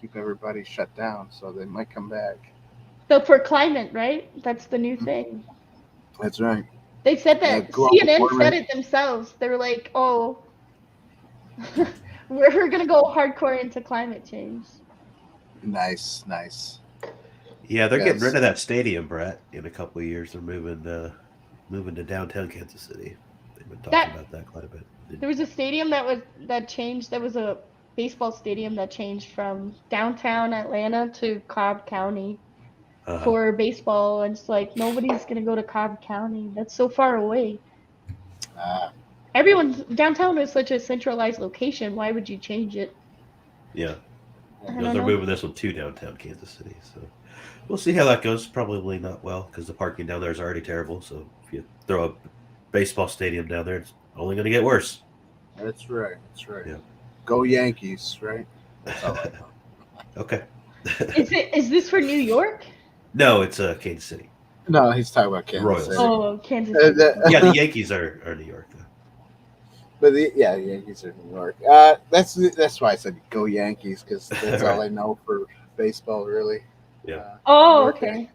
Speaker 2: keep everybody shut down, so they might come back.
Speaker 4: So for climate, right? That's the new thing.
Speaker 2: That's right.
Speaker 4: They said that CNN said it themselves. They were like, "Oh, we're gonna go hardcore into climate change."
Speaker 2: Nice.
Speaker 3: Yeah, they're getting rid of that stadium, Brett. In a couple of years, they're moving to downtown Kansas City. They've been talking about that quite a bit.
Speaker 4: There was a stadium that changed. There was a baseball stadium that changed from downtown Atlanta to Cobb County for baseball, and it's like nobody's gonna go to Cobb County. That's so far away. Everyone's downtown is such a centralized location. Why would you change it?
Speaker 3: Yeah. They're moving this one to downtown Kansas City, so we'll see how that goes. Probably not well because the parking down there is already terrible. So if you throw a baseball stadium down there, it's only going to get worse.
Speaker 2: That's right.
Speaker 3: Yeah.
Speaker 2: Go Yankees, right? That's all I know.
Speaker 3: Okay.
Speaker 4: Is this for New York?
Speaker 3: No, it's Kansas City.
Speaker 2: No, he's talking about Kansas
Speaker 3: Royals.
Speaker 2: City.
Speaker 4: Oh, Kansas City.
Speaker 3: Yeah, the Yankees are New York, though.
Speaker 2: But the Yankees are New York. That's why I said go Yankees, because that's all I know for baseball, really.
Speaker 3: Yeah.
Speaker 4: Okay.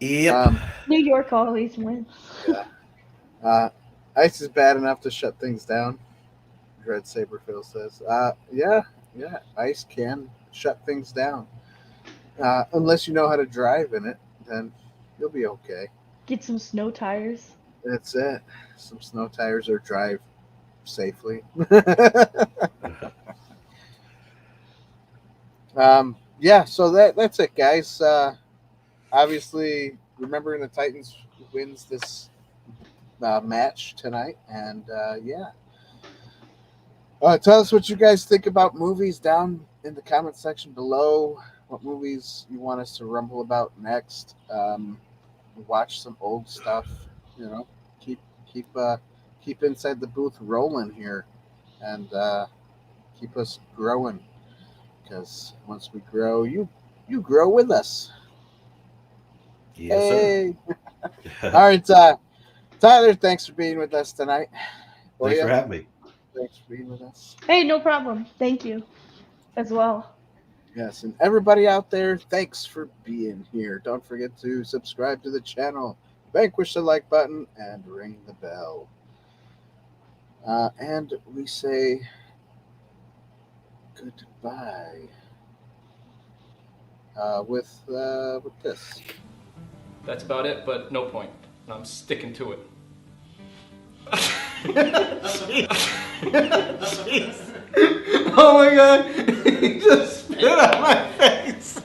Speaker 3: Yep.
Speaker 4: New York always wins.
Speaker 2: Yeah. Ice is bad enough to shut things down. DreadSaberPhil says. Yeah. Ice can shut things down. Unless you know how to drive in it, then you'll be okay.
Speaker 4: Get some snow tires.
Speaker 2: That's it. Some snow tires or drive safely. Yeah, so that's it, guys. Obviously, remembering the Titans wins this match tonight, and yeah. Tell us what you guys think about movies down in the comment section below. What movies you want us to rumble about next? Watch some old stuff. Keep inside the booth rolling here, and keep us growing. Because once we grow, you you grow with us.
Speaker 3: Yes,
Speaker 2: Hey.
Speaker 3: sir.
Speaker 2: All right, Tyler, thanks for being with us tonight.
Speaker 3: Thanks
Speaker 2: Oya,
Speaker 3: for having me.
Speaker 2: thanks for being with us.
Speaker 4: Hey, no problem. Thank you as well.
Speaker 2: Yes, and everybody out there, thanks for being here. Don't forget to subscribe to the channel, vanquish the like button, and ring the bell. And we say goodbye with this.
Speaker 5: That's about it, but no point. And I'm sticking to it.
Speaker 1: Oh my god, he just spit on my face.